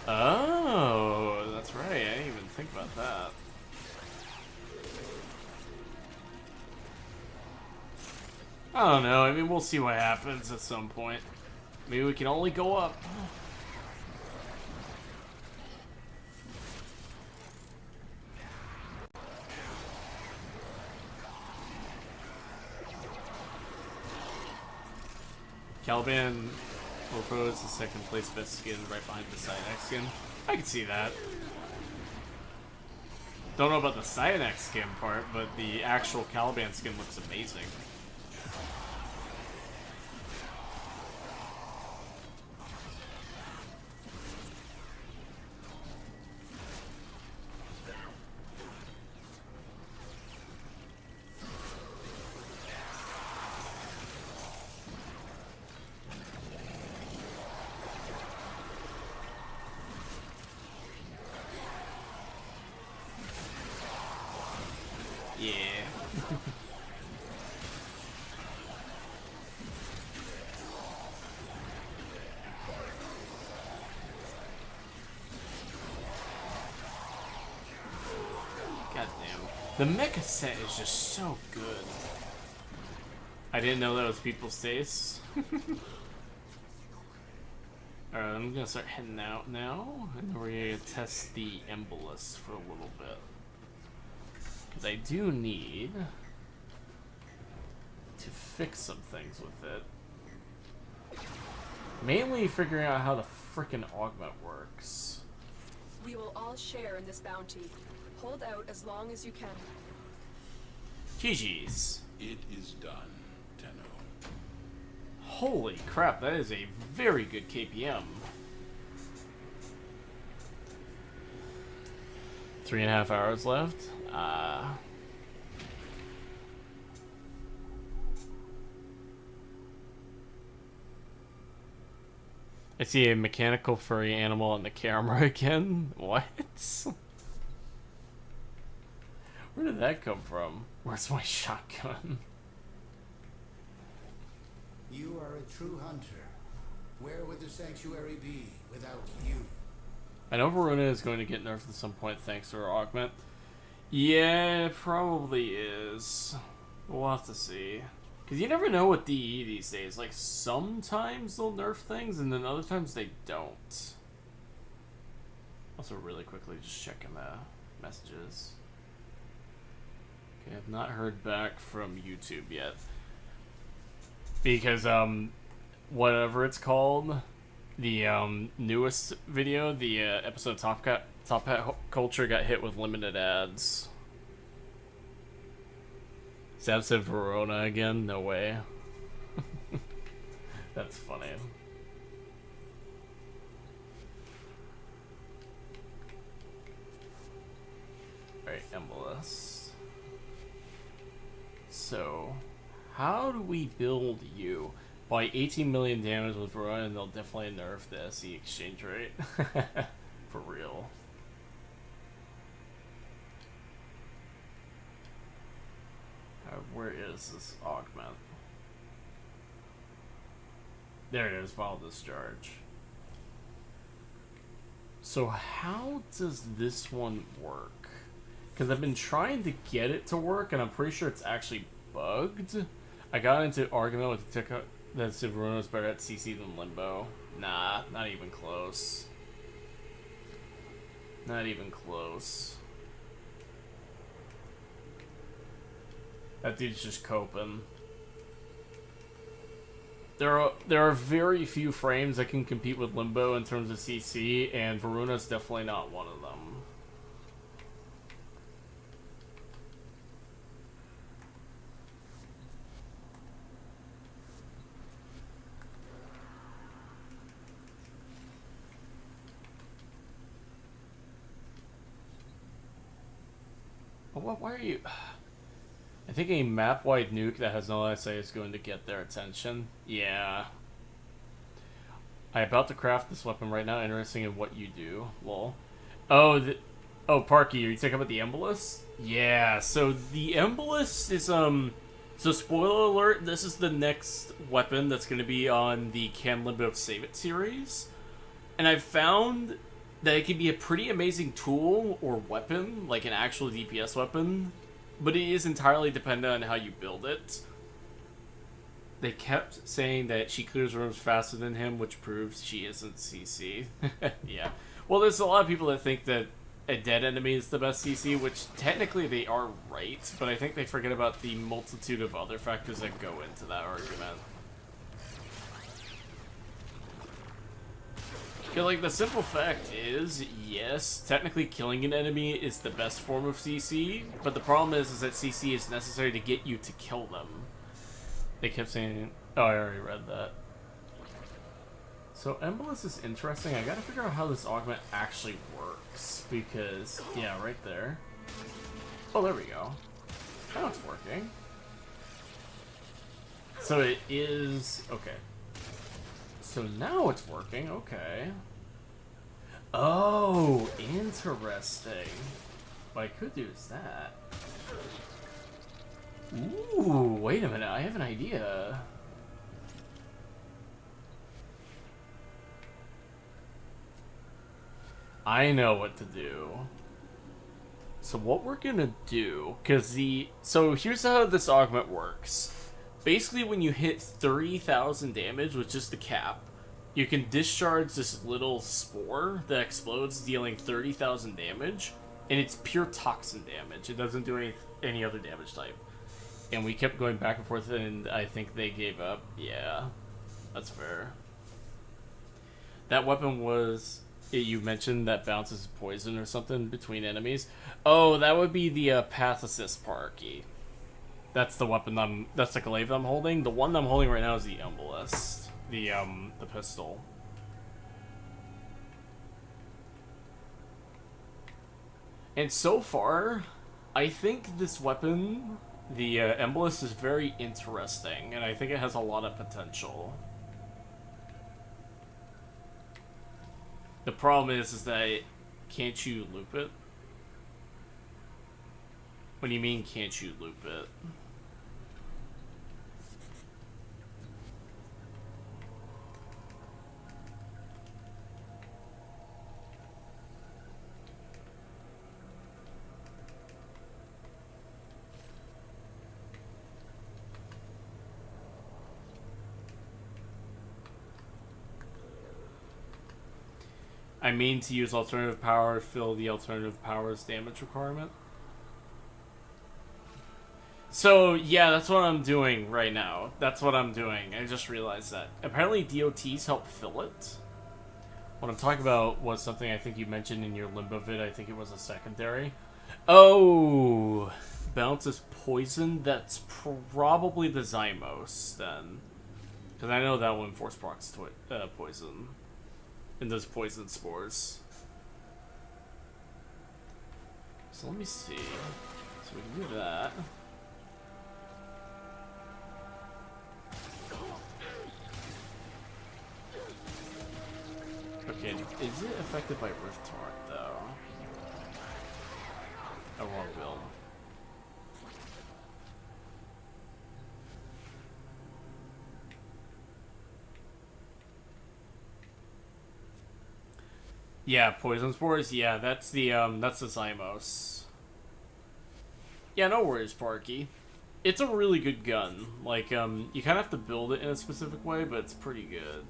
Oh, that's right. I didn't even think about that. I don't know. I mean, we'll see what happens at some point. Maybe we can only go up. Caliban Orpo is the second place best skin right behind the Cyanex skin. I can see that. Don't know about the Cyanex skin part, but the actual Caliban skin looks amazing. The mecha set is just so good. I didn't know that was people's tastes. Alright, I'm gonna start heading out now, and we're gonna test the Embolus for a little bit. Because I do need to fix some things with it. Mainly figuring out how the frickin' augment works. We will all share in this bounty. Hold out as long as you can. GG's. It is done, Tenno. Holy crap, that is a very good KPM. 3.5 hours left. I see a mechanical furry animal on the camera again. What? Where did that come from? Where's my shotgun? You are a true hunter. Where would the sanctuary be without you? I know Verona is going to get nerfed at some point thanks to her augment. Yeah, it probably is. We'll have to see. Because you never know with DE these days. Like, sometimes they'll nerf things, and then other times they don't. Also, really quickly, just checking the messages. Okay, I've not heard back from YouTube yet. Because, whatever it's called, the newest video, the episode of Top Hat Culture got hit with limited ads. Zab said Verona again? No way. That's funny. Alright, Embolus. So, how do we build you? By 18 million damage with Verona, and they'll definitely nerf the SE exchange rate. For real. Where is this augment? There it is, Vial Discharge. So how does this one work? Because I've been trying to get it to work, and I'm pretty sure it's actually bugged. I got into argument with the ticket that Verona is better at CC than Limbo. Nah, not even close. Not even close. That dude's just coping. There are very few frames that can compete with Limbo in terms of CC, and Verona's definitely not one of them. Why are you... I think a map-wide nuke that has no SA is going to get their attention. Yeah. I'm about to craft this weapon right now. Interesting in what you do. Lol. Oh, oh, Parky, are you talking about the Embolus? Yeah, so the Embolus is, So spoiler alert, this is the next weapon that's going to be on the Can Limbo Save It series. And I've found that it can be a pretty amazing tool or weapon, like an actual DPS weapon. But it is entirely dependent on how you build it. They kept saying that she clears rooms faster than him, which proves she isn't CC. Yeah. Well, there's a lot of people that think that a dead enemy is the best CC, which technically they are right, but I think they forget about the multitude of other factors that go into that argument. Yeah, like, the simple fact is, yes, technically killing an enemy is the best form of CC, but the problem is that CC is necessary to get you to kill them. They kept saying... Oh, I already read that. So, Embolus is interesting. I gotta figure out how this augment actually works, because... Yeah, right there. Oh, there we go. Now it's working. So it is... Okay. So now it's working, okay. Oh, interesting. What I could do is that. Ooh, wait a minute, I have an idea. I know what to do. So what we're gonna do, so here's how this augment works. Basically, when you hit 30,000 damage with just the cap, you can discharge this little spore that explodes, dealing 30,000 damage, and it's pure toxin damage. It doesn't do any other damage type. And we kept going back and forth, and I think they gave up. Yeah, that's fair. That weapon was... You mentioned that bounces poison or something between enemies. Oh, that would be the Path Assist Parky. That's the weapon that's the glaive I'm holding. The one I'm holding right now is the Embolist. The pistol. And so far, I think this weapon, the Embolist, is very interesting, and I think it has a lot of potential. The problem is that can't you loop it? What do you mean, can't you loop it? I mean to use alternative power to fill the alternative power's damage requirement. So, yeah, that's what I'm doing right now. That's what I'm doing. I just realized that. Apparently DOTs help fill it. What I'm talking about was something I think you mentioned in your Limbo vid. I think it was a secondary. Oh! Bounces poison? That's probably the Zymos, then. Because I know that one force procs poison. And those poison spores. So let me see. So we can do that. Okay, is it affected by Rift Torrent though? Oh, wrong build. Yeah, poison spores. Yeah, that's the Zymos. Yeah, no worries, Parky. It's a really good gun. Like, you kind of have to build it in a specific way, but it's pretty good.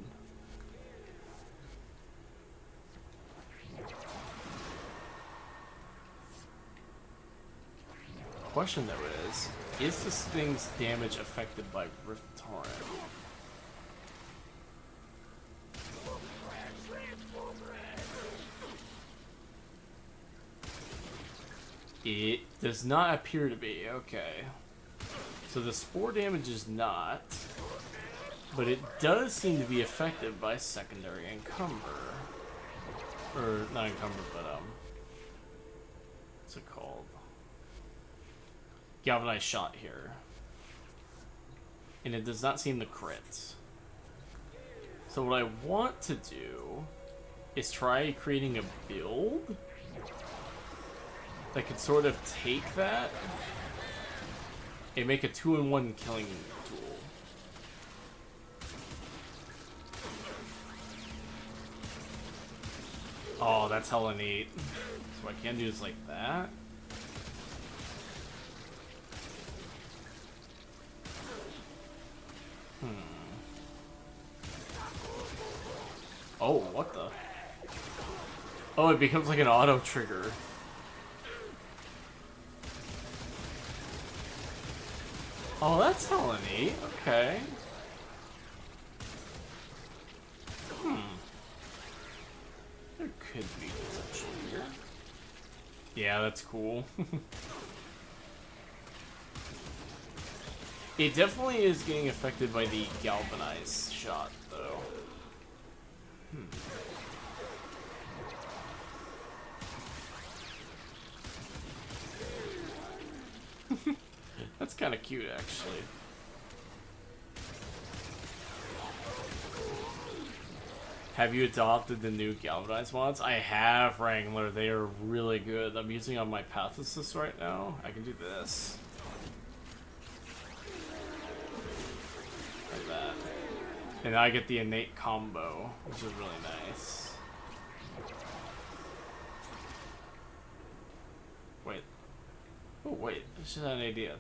Question though is this thing's damage affected by Rift Torrent? It does not appear to be. Okay. So the spore damage is not, but it does seem to be affected by secondary encumber. Or, not encumber, but, what's it called? Galvanized shot here. And it does not seem to crit. So what I want to do is try creating a build that could sort of take that and make a 2-in-1 killing tool. Oh, that's hella neat. So what I can do is like that. Oh, what the? Oh, it becomes like an auto trigger. Oh, that's hella neat. Okay. There could be potential here. Yeah, that's cool. It definitely is getting affected by the galvanized shot, though. That's kind of cute, actually. Have you adopted the new galvanized mods? I have, Wrangler. They are really good. I'm using on my Path Assist right now. I can do this. Like that. And I get the innate combo, which is really nice. Wait. Oh wait, I just had an idea.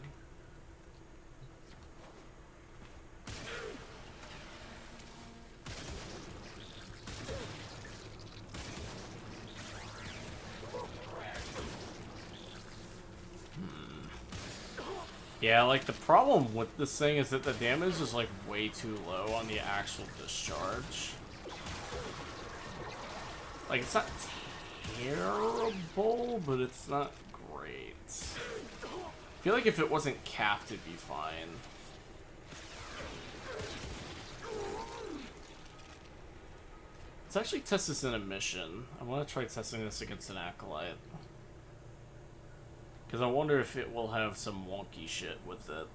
Yeah, like the problem with this thing is that the damage is like way too low on the actual discharge. Like it's not terrible, but it's not great. I feel like if it wasn't capped, it'd be fine. Let's actually test this in a mission. I want to try testing this against an acolyte. Because I wonder if it will have some wonky shit with it.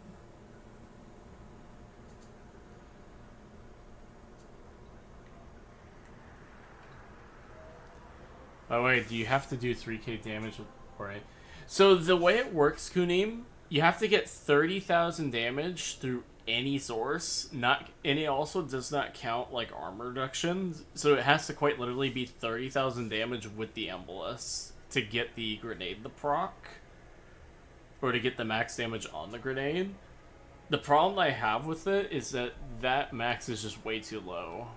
By the way, do you have to do 3k damage with... Alright. So the way it works, Kunim, you have to get 30,000 damage through any source. And it also does not count like armor reductions. So it has to quite literally be 30,000 damage with the Embolus to get the grenade the proc. Or to get the max damage on the grenade. The problem I have with it is that that max is just way too low.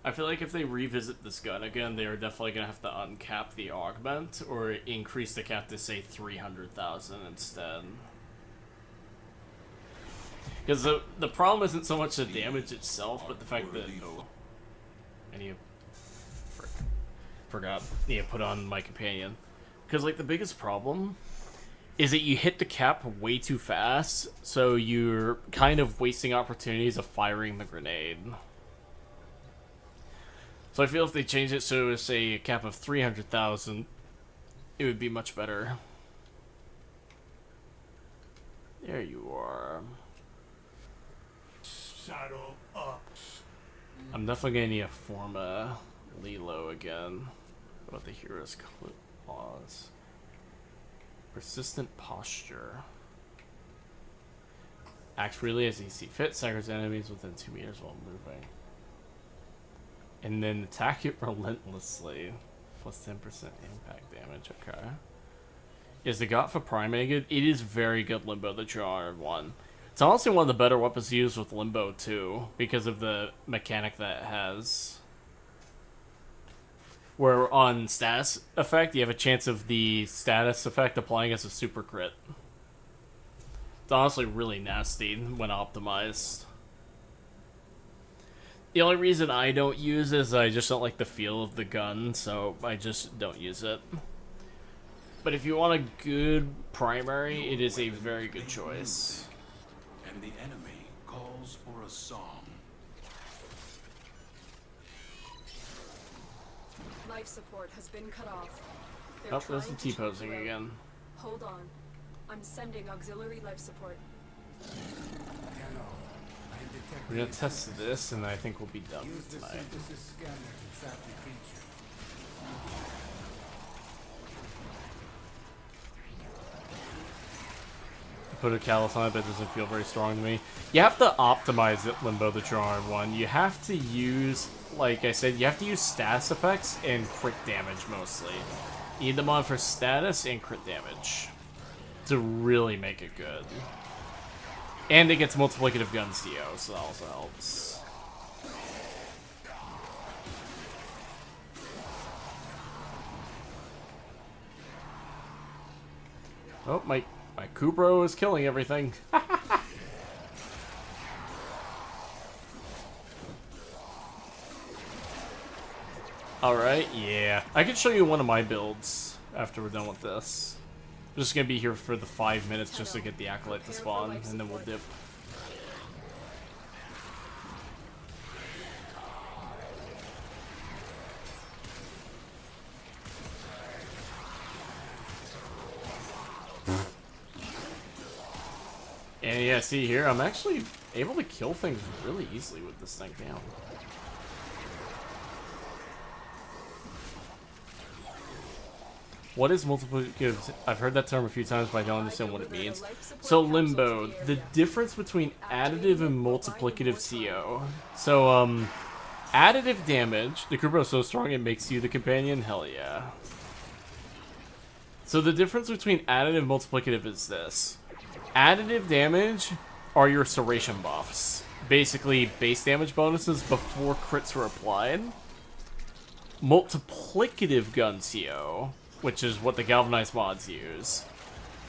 I feel like if they revisit this gun again, they are definitely going to have to uncap the augment or increase the cap to, say, 300,000 instead. Because the problem isn't so much the damage itself, but the fact that... Oh, I need to... Forgot. I need to put on my companion. Because, like, the biggest problem is that you hit the cap way too fast, so you're kind of wasting opportunities of firing the grenade. So I feel if they change it so it's a cap of 300,000, it would be much better. There you are. Saddle up. I'm definitely going to need a Forma Lilo again. What about the hero's clause? Persistent posture. Act freely as you see fit, staggers enemies within 2 meters while moving. And then attack it relentlessly. Plus 10% impact damage, okay. Is the Got for Primate good? It is very good Limbo, the Drawer one. It's honestly one of the better weapons to use with Limbo too, because of the mechanic that it has. Where on status effect, you have a chance of the status effect applying as a super crit. It's honestly really nasty when optimized. The only reason I don't use it is I just don't like the feel of the gun, so I just don't use it. But if you want a good primary, it is a very good choice. And the enemy calls for a song. Life support has been cut off. Oh, there's the T-posing again. Hold on. I'm sending auxiliary life support. We're gonna test this, and I think we'll be done Use the tonight. synthesis scanner to trap the creature. Put a callus on it, but it doesn't feel very strong to me. You have to optimize it, Limbo the Drawer one. You have to use, like I said, you have to use status effects and crit damage mostly. You need them on for status and crit damage to really make it good. And it gets multiplicative gun CO, so that also helps. Oh, my Kubro is killing everything. Alright, yeah. I can show you one of my builds after we're done with this. I'm just gonna be here for the 5 minutes just to get the Acolyte to spawn, and then we'll dip. And yeah, see here, I'm actually able to kill things really easily with this thing down. What is multiplicative? I've heard that term a few times, but I don't understand what it means. So Limbo, the difference between additive and multiplicative CO. So, additive damage, the Kubro is so strong it makes you the companion? Hell yeah. So the difference between additive and multiplicative is this. Additive damage are your serration buffs. Basically, base damage bonuses before crits are applied. Multiplicative Guncio, which is what the galvanized mods use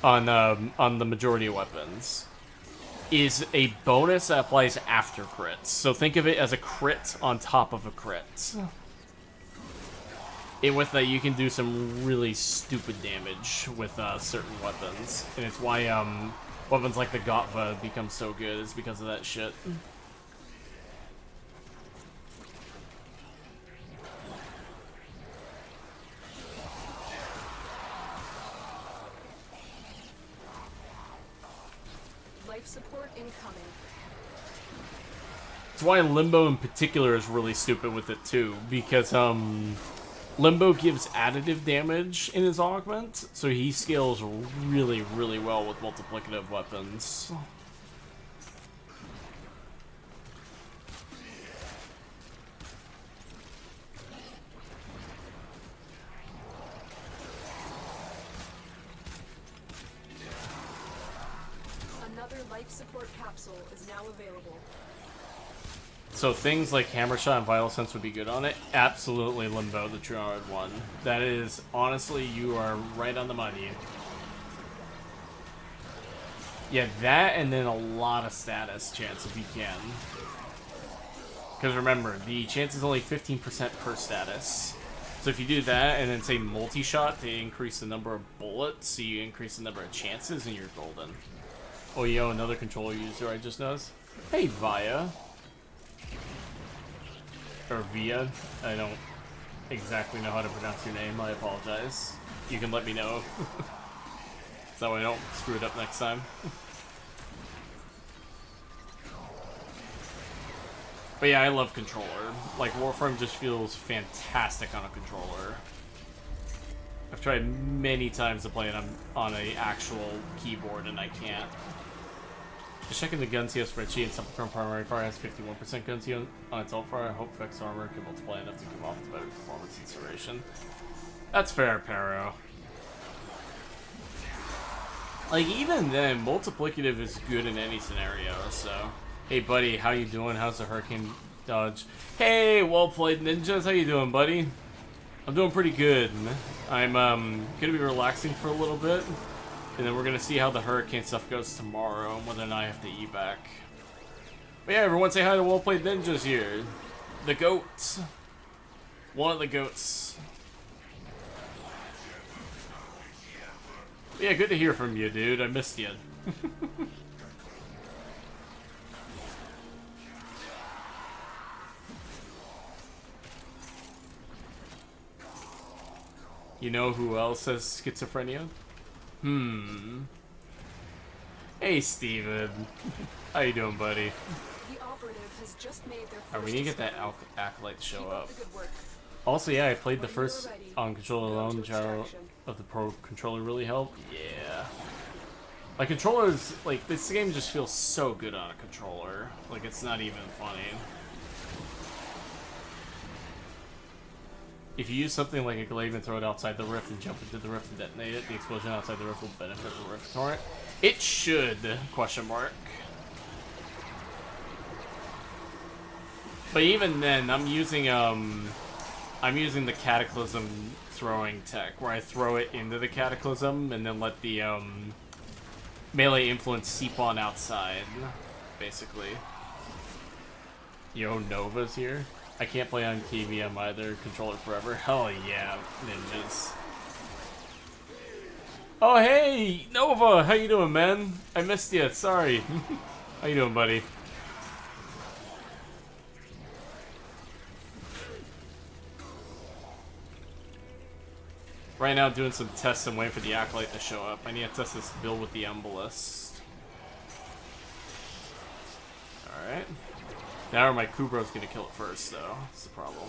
on the majority of weapons, is a bonus that applies after crits. So think of it as a crit on top of a crit. And with that, you can do some really stupid damage with certain weapons. And it's why weapons like the Gotva become so good, is because of that shit. Life support incoming. That's why Limbo in particular is really stupid with it too, because Limbo gives additive damage in his augment, so he scales really, really well with multiplicative weapons. Another life support capsule is now available. So things like Hammer Shot and Vital Sense would be good on it. Absolutely Limbo, the true hard one. That is, honestly, you are right on the money. Yeah, that and then a lot of status chance if you can. Because remember, the chance is only 15% per status. So if you do that and then say multi-shot to increase the number of bullets, so you increase the number of chances, and you're golden. Oh, yo, another controller user I just noticed. Hey, Via. Or Via. I don't exactly know how to pronounce your name. I apologize. You can let me know. So that way I don't screw it up next time. But yeah, I love controller. Like, Warframe just feels fantastic on a controller. I've tried many times to play it on an actual keyboard, and I can't. Just checking the Guncio spreadsheet, and something from primary fire has 51% Guncio on its alt fire. I hope Vex armor can multiply enough to give off the better performance and serration. That's fair, Pero. Like, even then, multiplicative is good in any scenario, so... Hey, buddy, how you doing? How's the hurricane dodge? Hey, well played, ninjas. How you doing, buddy? I'm doing pretty good. I'm gonna be relaxing for a little bit, and then we're gonna see how the hurricane stuff goes tomorrow, and whether or not I have to evac. But yeah, everyone say hi to Well Played Ninjas here. The goats. One of the goats. But yeah, good to hear from you, dude. I missed you. You know who else has schizophrenia? Hey, Steven. How you doing, buddy? The operative has just made their Alright, we need to get that Acolyte to show Keep up. the good work. Also, yeah, I played the When you're first ready, on controller go alone. to Gyro extraction. of the Pro controller really helped. Yeah. My controllers, like, this game just feels so good on a controller. Like, it's not even funny. If you use something like a glaive and throw it outside the rift and jump into the rift and detonate it, the explosion outside the rift will benefit the rift torrent. It should, question mark. But even then, I'm using the Cataclysm throwing tech, where I throw it into the Cataclysm and then let the melee influence seep on outside, basically. Yo, Nova's here. I can't play on KVM either. Controller forever. Hell yeah, ninjas. Oh hey, Nova, how you doing, man? I missed you. Sorry. How you doing, buddy? Right now, doing some tests and waiting for the Acolyte to show up. I need to test this build with the Embolist. Alright. Now my Kubro's gonna kill it first, though. That's the problem.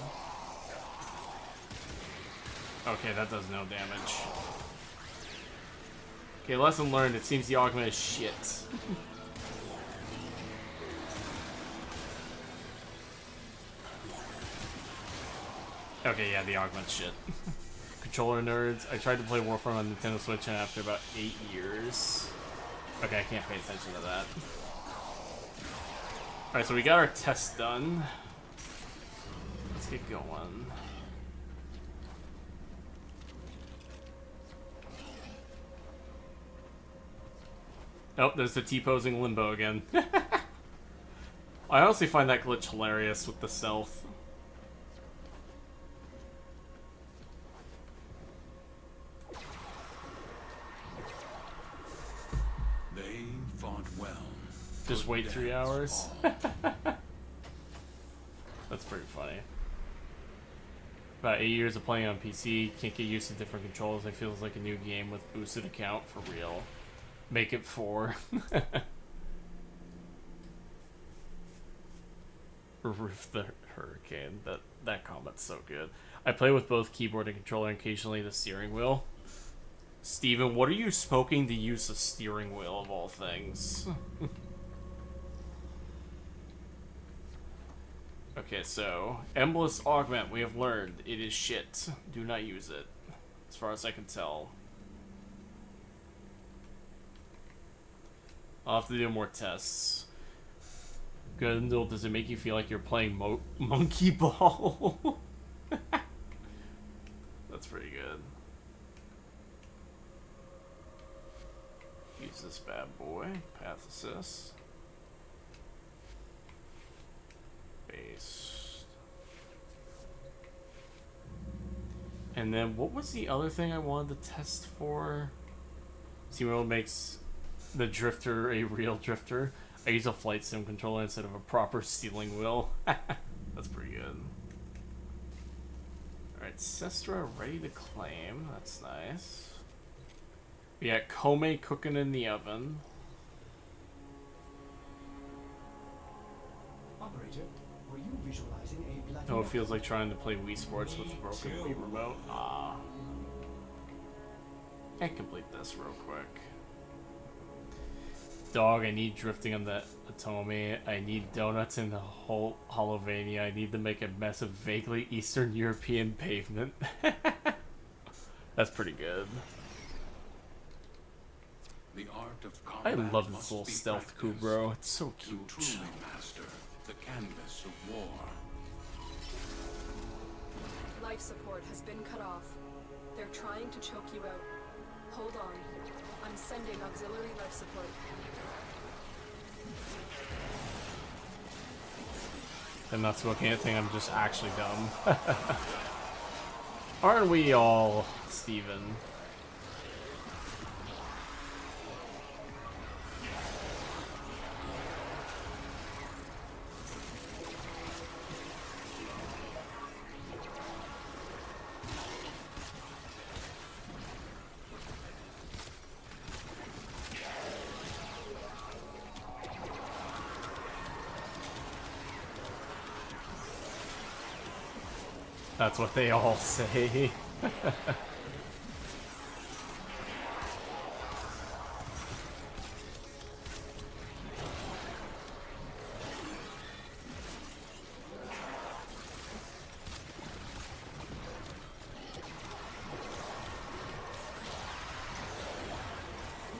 Okay, that does no damage. Okay, lesson learned. It seems the augment is shit. Okay, yeah, the augment's shit. controller nerds. I tried to play Warframe on Nintendo Switch, and after about 8 years... Okay, I can't pay attention to that. Alright, so we got our test done. Let's get going. Oh, there's the T-posing limbo again. I honestly find that glitch hilarious with the stealth. They fought well. Just wait Good 3 dads hours. fall. That's pretty funny. About 8 years of playing on PC, can't get used to different controls. It feels like a new game with boosted account for real. Make it 4. Roof the Hurricane. That comment's so good. I play with both keyboard and controller, and occasionally the steering wheel. Steven, what are you smoking to use a steering wheel of all things? Okay, so Embless Augment, we have learned it is shit. Do not use it, as far as I can tell. I'll have to do more tests. Gundle, does it make you feel like you're playing Monkey Ball? That's pretty good. Use this bad boy. Path assist. Base. And then what was the other thing I wanted to test for? See what makes the drifter a real drifter. I use a flight sim controller instead of a proper steering wheel. That's pretty good. Alright, Sestra ready to claim. That's nice. We got Kome cooking in the oven. Operator, were you visualizing a black? Oh, it feels like trying to play Wii Sports with a broken Wii remote. Ah. Can't complete this real quick. Dog, I need drifting on the Atomi. I need donuts in the whole Holovania. I need to make a mess of vaguely Eastern European pavement. That's pretty good. The art of I combat love this must little be stealth coup, practiced bro. It's so to cute. truly master the canvas of war. Life support has been cut off. They're trying to choke you out. Hold on. I'm sending auxiliary life support. I'm not smoking anything, I'm just actually dumb. Aren't we all, Steven? That's what they all say.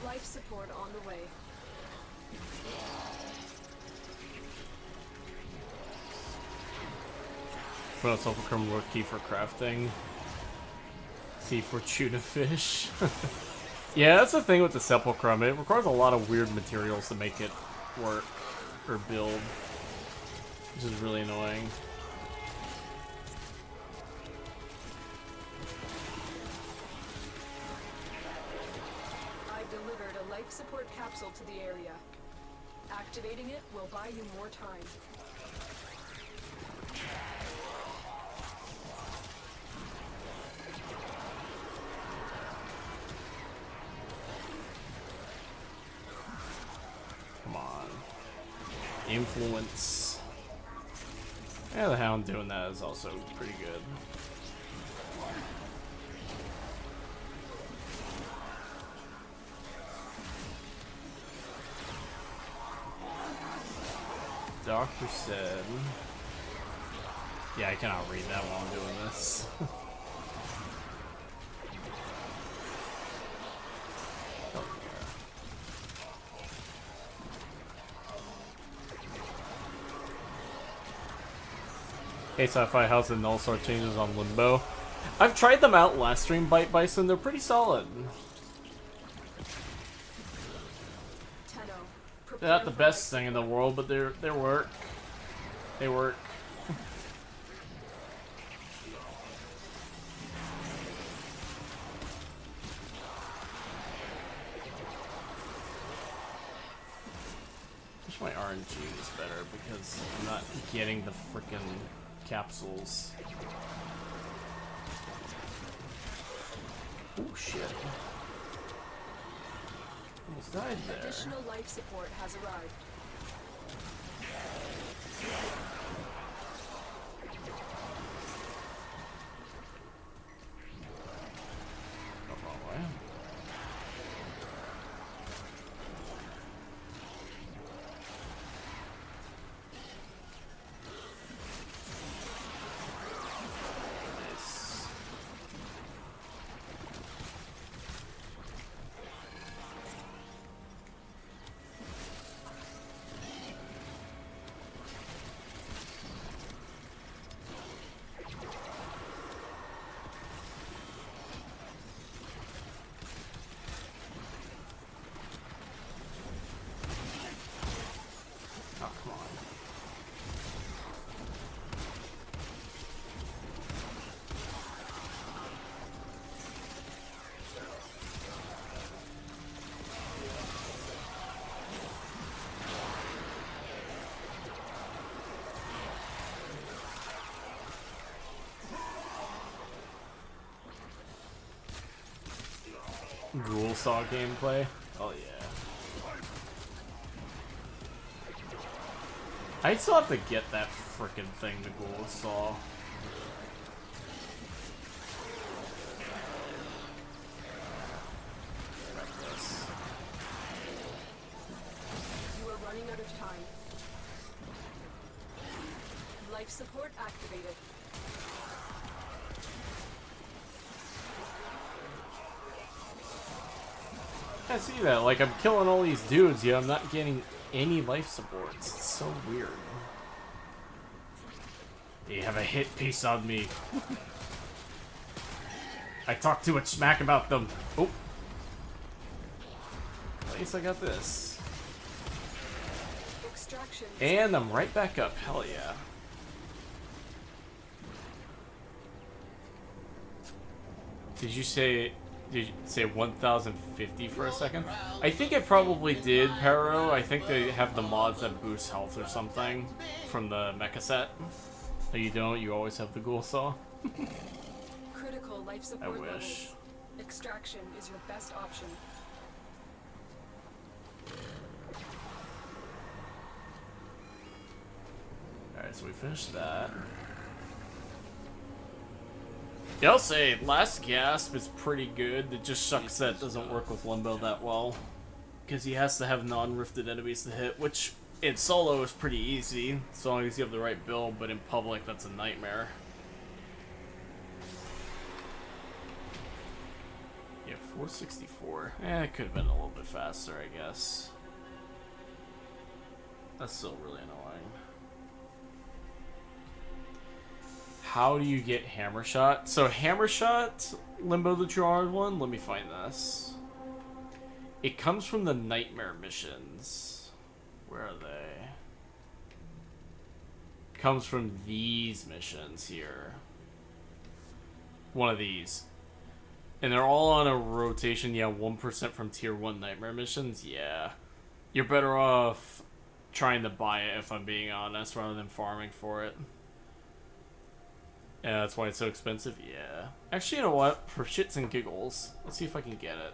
Life support on the way. Put out Sulfur Work key for crafting. C for tuna fish. Yeah, that's the thing with the Sepulchrum. It requires a lot of weird materials to make it work or build, which is really annoying. I've delivered a life support capsule to the area. Activating it will buy you more time. Come on. Influence. Yeah, the Hound doing that is also pretty good. Doctor said... Yeah, I cannot read that while I'm doing this. Hey Sci-Fi, how's the null sort changes on Limbo? I've tried them out last stream, Bite Bison. They're pretty solid. They're not the best thing in the world, but they work. They work. Wish my RNG was better because I'm not getting the frickin' capsules. Oh shit. Almost died there. Additional life support has arrived. Oh, wrong way. Nice. Oh, come on. Ghoul Saw gameplay? Oh yeah. I still have to get that frickin' thing, the Ghoul Saw. You are running out of time. Life support activated. I see that, like I'm killing all these dudes, yet I'm not getting any life supports. It's so weird. You have a hit piece on me. I talk too much smack about them. Oh. At least I got this. Extraction. And I'm right back up. Hell yeah. Did you say 1050 for a second? I think I probably did, Pero. I think they have the mods that boost health or something from the mecha set. No, you don't. You always have the Ghoul Saw. Critical life I support wish. levels. Extraction is your best option. Alright, so we finished that. Yeah, I'll say, Last Gasp is pretty good. It just sucks that it doesn't work with Limbo that well. Because he has to have non-rifted enemies to hit, which in solo is pretty easy, as long as you have the right build, but in public that's a nightmare. Yeah, 464. It could have been a little bit faster, I guess. That's still really annoying. How do you get Hammer Shot? So Hammer Shot, Limbo the True Honored one, let me find this. It comes from the Nightmare missions. Where are they? Comes from these missions here. One of these. And they're all on a rotation. Yeah, 1% from tier 1 Nightmare missions. Yeah. You're better off trying to buy it, if I'm being honest, rather than farming for it. Yeah, that's why it's so expensive. Yeah. Actually, you know what? For shits and giggles, let's see if I can get it.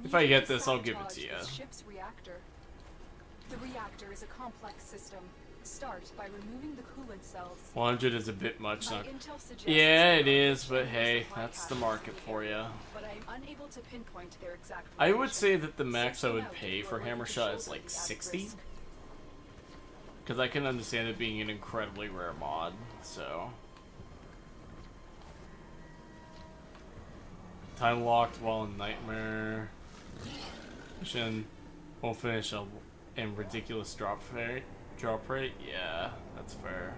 If I get this, I'll give it to you. Ship's reactor. The reactor is a complex system. Start by removing the coolant cells. 100 is a bit much. My Not... intel suggests Yeah, it that is, the but ship hey, supply that's the caches market in the for area, you. But I am unable to pinpoint their exact I would location. say that the max I Searching would out pay if for you are Hammer willing to Shot show is like them the 60. risk. Because I can understand it being an incredibly rare mod, so. Time locked while in Nightmare. Mission won't finish in ridiculous drop rate? Yeah, that's fair.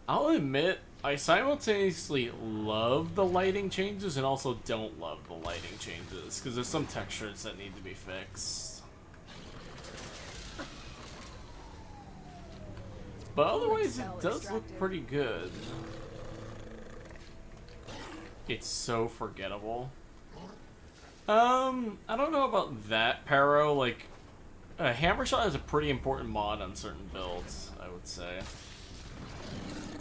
I'll admit, I simultaneously love the lighting changes and also don't love the lighting changes, because there's some textures that need to be fixed. But otherwise, it does look pretty good. It's so forgettable. I don't know about that, Paro. Like, Hammer Shot is a pretty important mod on certain builds, I would say.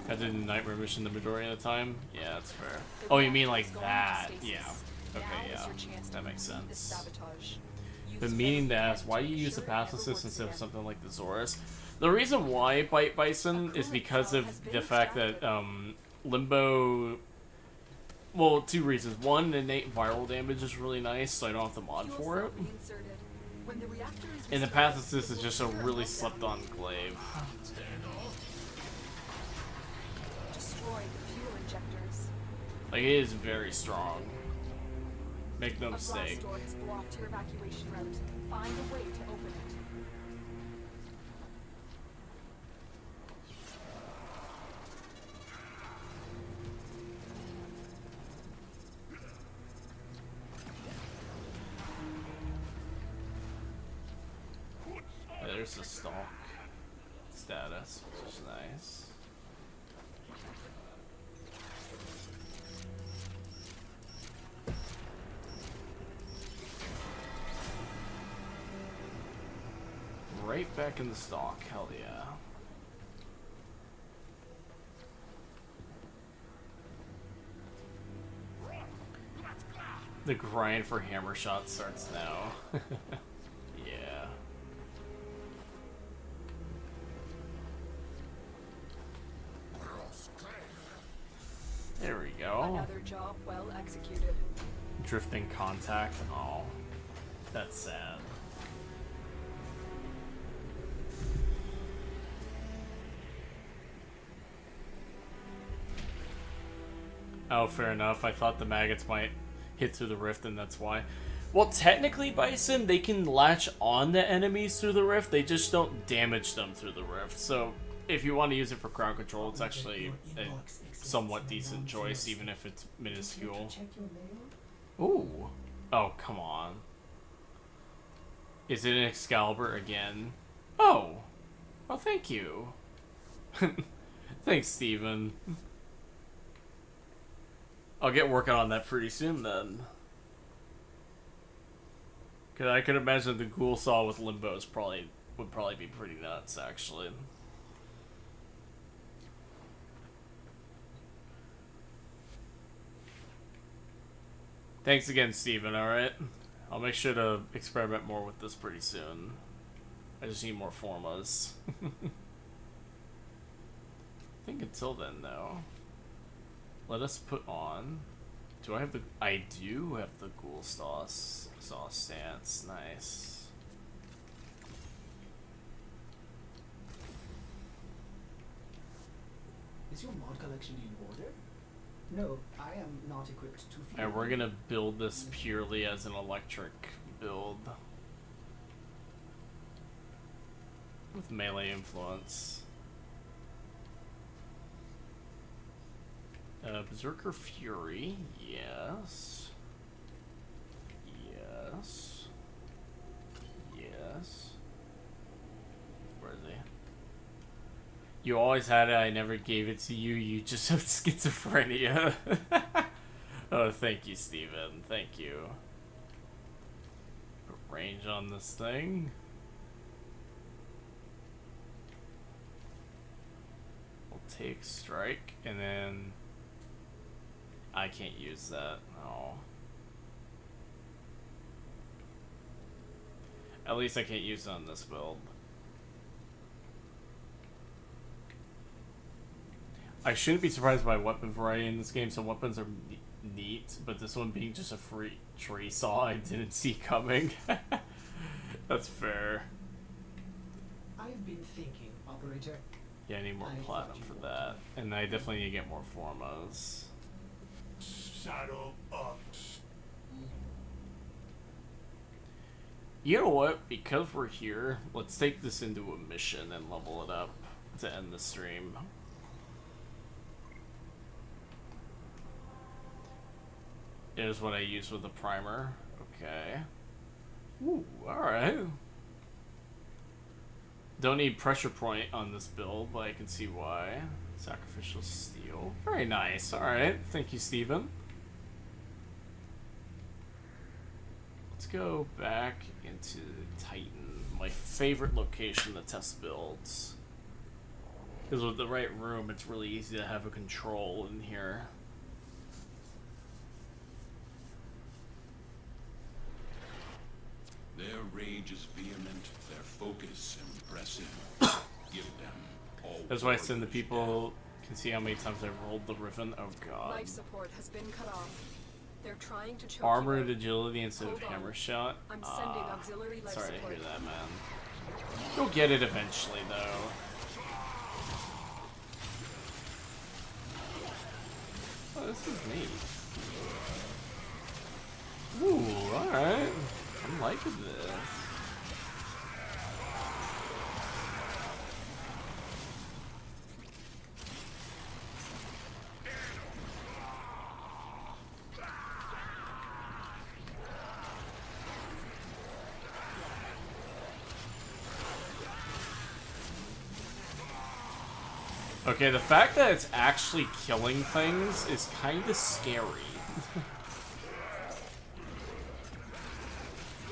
I did a Nightmare mission the majority of the time. Yeah, that's fair. Oh, you mean like that? Yeah. Okay, yeah. That makes sense. Been meaning to ask, why do you use the path assist instead of something like the Zorus? The reason why Bite Bison is because of the fact that Limbo... Well, two reasons. One, innate viral damage is really nice, so I don't have to mod for it. And the path assist is just a really slept-on glaive. Like, it is very strong. Make no mistake. Door has blocked your evacuation route. Find a way to open it. There's the stalk status, which is nice. Right back in the stock, hell yeah. The grind for Hammer Shot starts now. Yeah. There we go. Another job well executed. Drifting contact. Oh, that's sad. Oh, fair enough. I thought the maggots might hit through the rift, and that's why. Well, technically, Bison, they can latch on to enemies through the rift. They just don't damage them through the rift. So, if you want to use it for crowd control, it's actually a somewhat decent choice, even if it's minuscule. Ooh. Oh, come on. Is it an Excalibur again? Oh. Well, thank you. Thanks, Steven. I'll get working on that pretty soon then. Cause I could imagine the Ghoul Saw with Limbos would probably be pretty nuts, actually. Thanks again, Steven, alright? I'll make sure to experiment more with this pretty soon. I just need more formas. I think until then, though. Let us put on... Do I have the... I do have the Ghoul Saw stance. Nice. Is your mod collection in order? No, I am not equipped to field. And we're gonna build this purely as an electric build. With melee influence. Berserker Fury, yes. Yes. Yes. Where is he? You always had it, I never gave it to you, you just have schizophrenia. Oh, thank you, Steven. Thank you. Put range on this thing. We'll take strike, and then... I can't use that. Oh. At least I can't use it on this build. I shouldn't be surprised by weapon variety in this game. Some weapons are neat, but this one being just a free tree saw I didn't see coming. That's fair. I've been thinking, Operator. Yeah, I need more I thought platinum you for would. that. And I definitely need to get more formos. Saddle up. You know what? Because we're here, let's take this into a mission and level it up to end the stream. Here's what I use with the primer. Okay. Ooh, alright. Don't need pressure point on this build, but I can see why. Sacrificial steel. Very nice. Alright. Thank you, Steven. Let's go back into Titan. My favorite location to test builds. Because with the right room, it's really easy to have a control in here. Their rage is vehement, their focus impressive. Give them all. That's why I send the people can see how many times I rolled the ribbon. Oh god. Life support has been cut off. They're trying to choke Armor you and out. agility instead of Hold on. hammer shot. I'm sending auxiliary life Sorry to support. hear that, man. You'll get it eventually, though. Oh, this is neat. Ooh, alright. I'm liking this. Okay, the fact that it's actually killing things is kinda scary.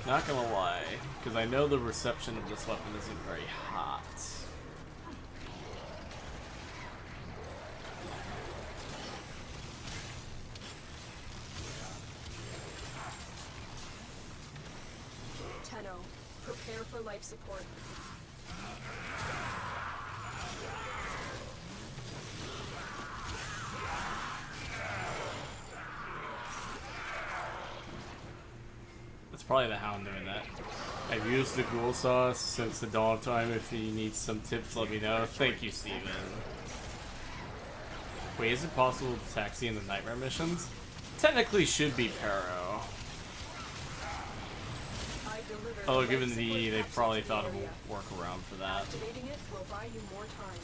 Not gonna lie, because I know the reception of this weapon isn't very hot. Tenno, prepare for life support. It's probably the Hound doing that. I've used the ghoul sauce since the dawn of time. If you need some tips, let me know. Thank you, Steven. Wait, is it possible to taxi in the nightmare missions? Technically should be Paro. I delivered Although life given support the, they capsule probably to the thought of area. a workaround for that. Activating it will buy you more time.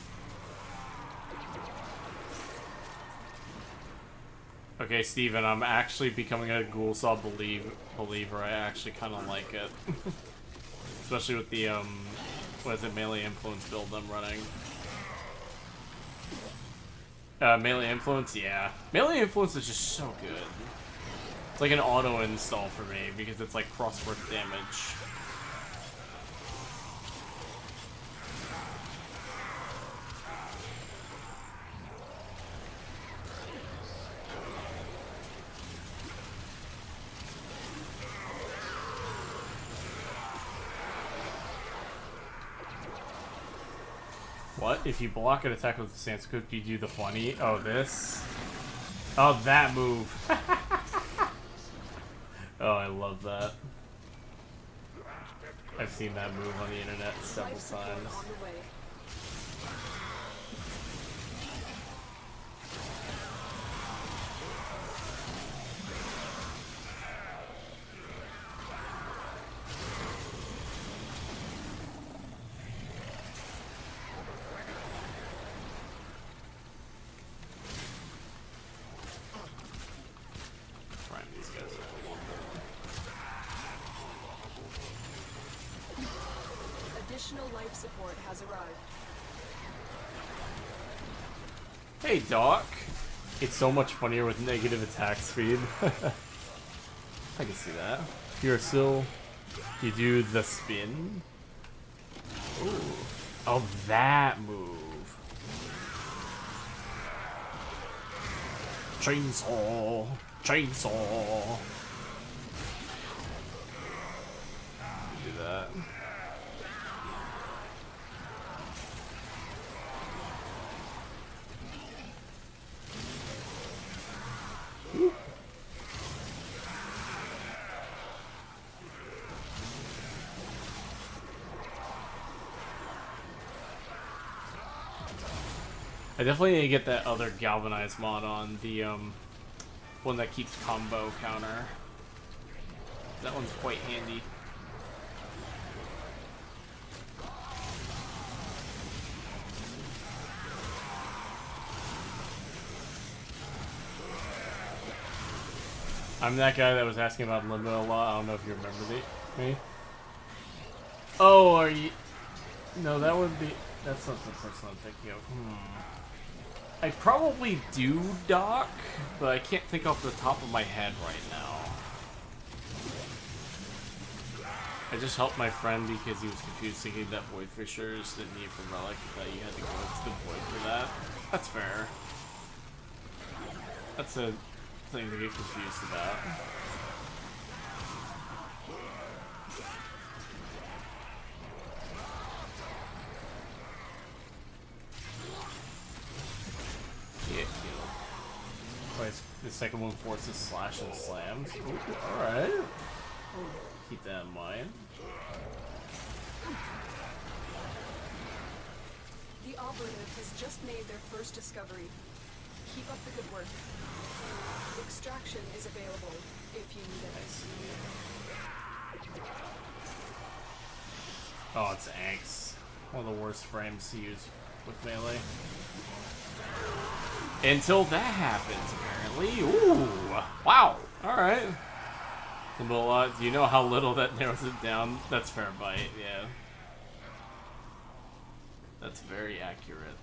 Okay, Steven, I'm actually becoming a ghoul saw believer. I actually kind of like it. Especially with the, what is it, melee influence build I'm running. Melee influence, yeah. Melee influence is just so good. It's like an auto install for me because it's like cross-work damage. What? If you block an attack with the Sanskrit, you do the funny? Oh, this? Oh, that move. Oh, I love that. I've seen that move on the internet several Life support times. on the way. Prime these guys up a little bit. Additional life support has arrived. Hey, Doc. It's so much funnier with negative attack speed. I can see that. You're still... You do the spin. Ooh. Oh, that move. Chainsaw. Chainsaw. Do that. I definitely need to get that other galvanized mod on, the one that keeps combo counter. That one's quite handy. I'm that guy that was asking about Limbo a lot. I don't know if you remember me. Oh, are you? No, that would be. That's not the person I'm thinking of. I probably do, Doc, but I can't think off the top of my head right now. I just helped my friend because he was confused thinking that Void Fishers didn't need for Relic, that you had to go into the Void for that. That's fair. That's a thing to get confused about. Yeah, twice. The second one forces slash and slams. Alright. Keep that in mind. The operative has just made their first discovery. Keep up the good work. Extraction is available if you need it. Oh, it's Angst. One of the worst frames to use with melee. Until that happens, apparently. Ooh! Wow! Alright. Do you know how little that narrows it down? That's fair bite, yeah. That's very accurate.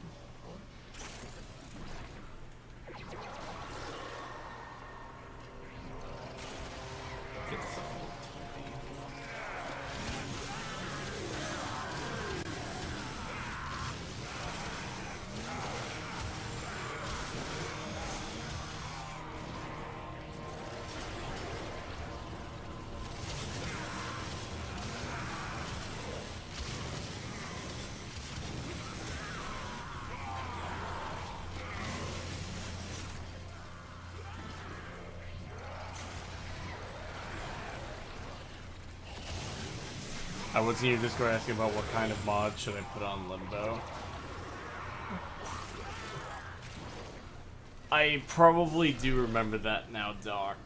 Get this up a little twimpy. I was in your Discord asking about what kind of mod should I put on Limbo. I probably do remember that now, Doc.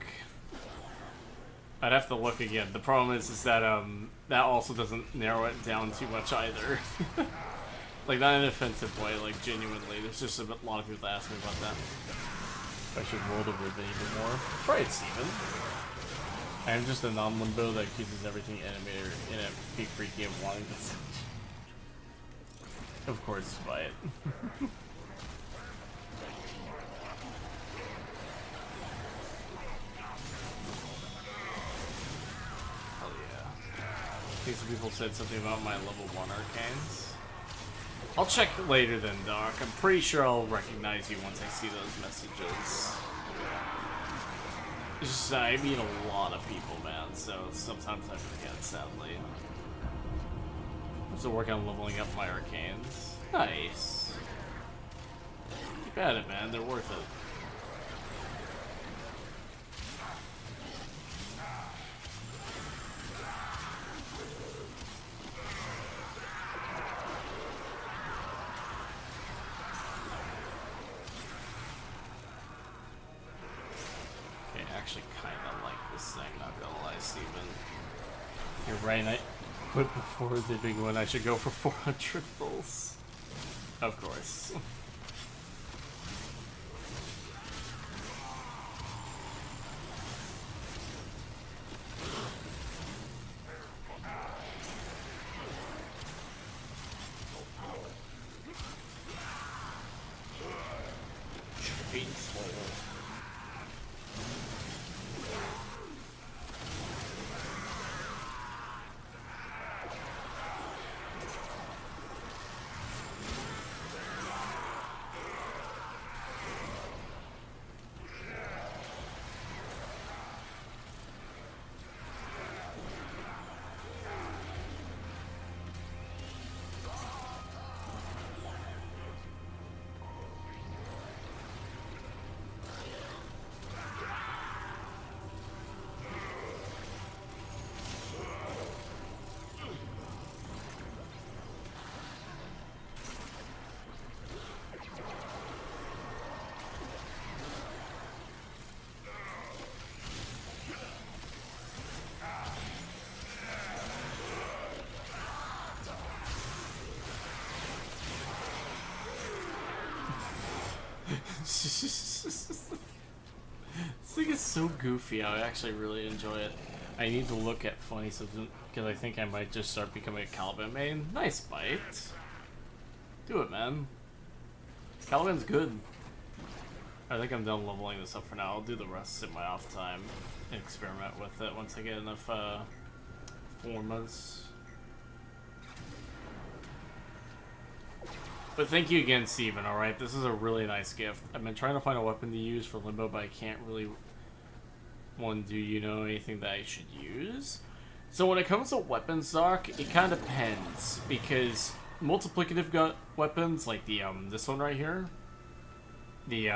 I'd have to look again. The problem is that that also doesn't narrow it down too much either. Like, not in an offensive way, like, genuinely. There's just a lot of people that ask me about that. If I should roll the ribbon even more. Try it, Steven. I am just a non-limbo that accuses everything animator in a big freaky of wanting to. Of course, buy it. Hell yeah. I think some people said something about my level 1 arcanes. I'll check later then, Doc. I'm pretty sure I'll recognize you once I see those messages. It's just, I meet a lot of people, man, so sometimes I forget, sadly. I'm still working on leveling up my arcanes. Nice. Keep at it, man. They're worth it. Actually kind of like this thing, not gonna lie, Steven. You're right, I put before the big one I should go for 400 rolls. Of course. This thing is so goofy. I actually really enjoy it. I need to look at funny something because I think I might just start becoming a Caliban main. Nice bite. Do it, man. Caliban's good. I think I'm done leveling this up for now. I'll do the rest in my off time and experiment with it once I get enough formas. But thank you again, Steven, alright? This is a really nice gift. I've been trying to find a weapon to use for Limbo, but I can't really... do you know anything that I should use? So when it comes to weapon stock, it kind of depends. Because multiplicative weapons, like the, this one right here, the,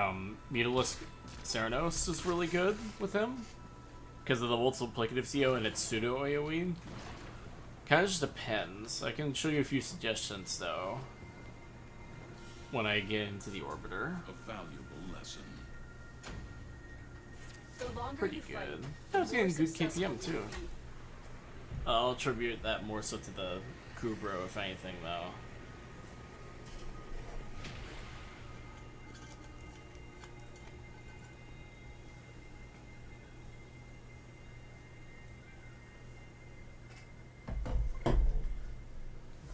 Mutilis Ceranos is really good with him. Because of the multiplicative CO and its pseudo AoE. Kind of just depends. I can show you a few suggestions, though. When I get into the Orbiter. A valuable lesson. The longer Pretty you fight, good. the I was more getting good successful KPM you too. will be. I'll attribute that more so to the Kubro, if anything, though.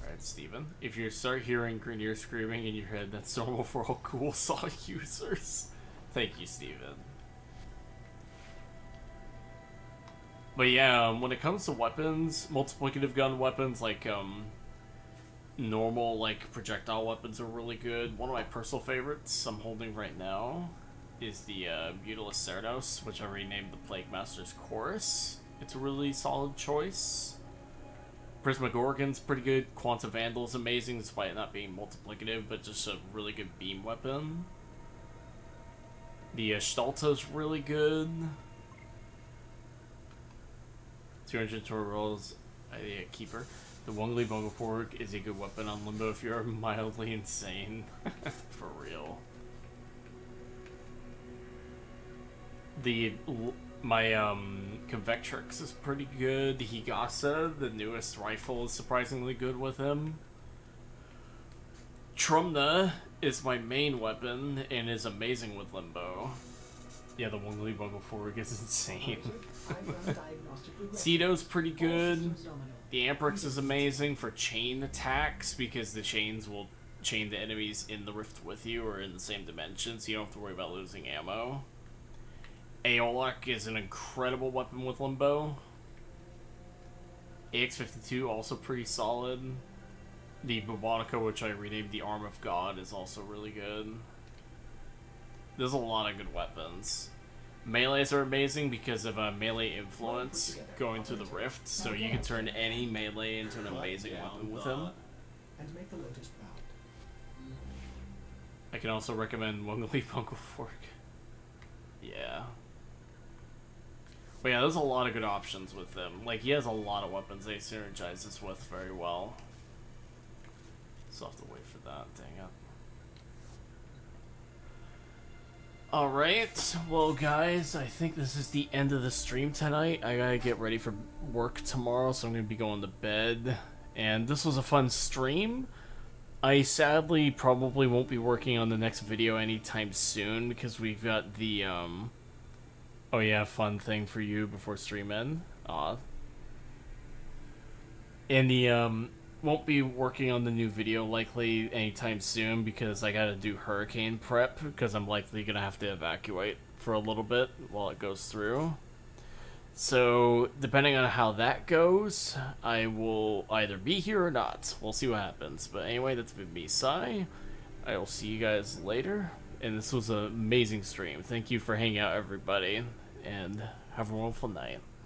Alright, Steven. If you start hearing Grenier screaming in your head, that's normal for all cool Saw users. Thank you, Steven. But yeah, when it comes to weapons, multiplicative gun weapons, like, normal, like, projectile weapons are really good. One of my personal favorites I'm holding right now is the, Mutilis Ceranos, which I renamed the Plague Master's Chorus. It's a really solid choice. Prismagorgon's pretty good. Quanta Vandal's amazing, despite it not being multiplicative, but just a really good beam weapon. The, Stalta's really good. 200 tour rolls, a keeper. The Wungly Bungle is a good weapon on Limbo if you're mildly insane. For real. My Convectrix is pretty good. The Higasa, the newest rifle, is surprisingly good with him. Trumna is my main weapon and is amazing with Limbo. Yeah, the Wungly Bungle is insane. Ceto's pretty good. The Amprix is amazing for chain attacks because the chains will chain the enemies in the rift with you or in the same dimension, so you don't have to worry about losing ammo. Aeolok is an incredible weapon with Limbo. AX-52 also pretty solid. The Bubonica, which I renamed the Arm of God, is also really good. There's a lot of good weapons. Melees are amazing because of a melee influence going through the rift, so you can turn any melee into an amazing weapon with him. And make the Lotus proud. I can also recommend Wungly Bungle Fork. Yeah. But yeah, there's a lot of good options with them. Like, he has a lot of weapons that he synergizes with very well. So I'll have to wait for that, dang it. Alright, well guys, I think this is the end of the stream tonight. I gotta get ready for work tomorrow, so I'm gonna be going to bed. And this was a fun stream. I sadly probably won't be working on the next video anytime soon, because we've got the, oh yeah, fun thing for you before stream end. Aw. And the, won't be working on the new video likely anytime soon because I gotta do hurricane prep because I'm likely gonna have to evacuate for a little bit while it goes through. So depending on how that goes, I will either be here or not. We'll see what happens. But anyway, that's been me, Sci. I will see you guys later. And this was an amazing stream. Thank you for hanging out, everybody. And have a wonderful night.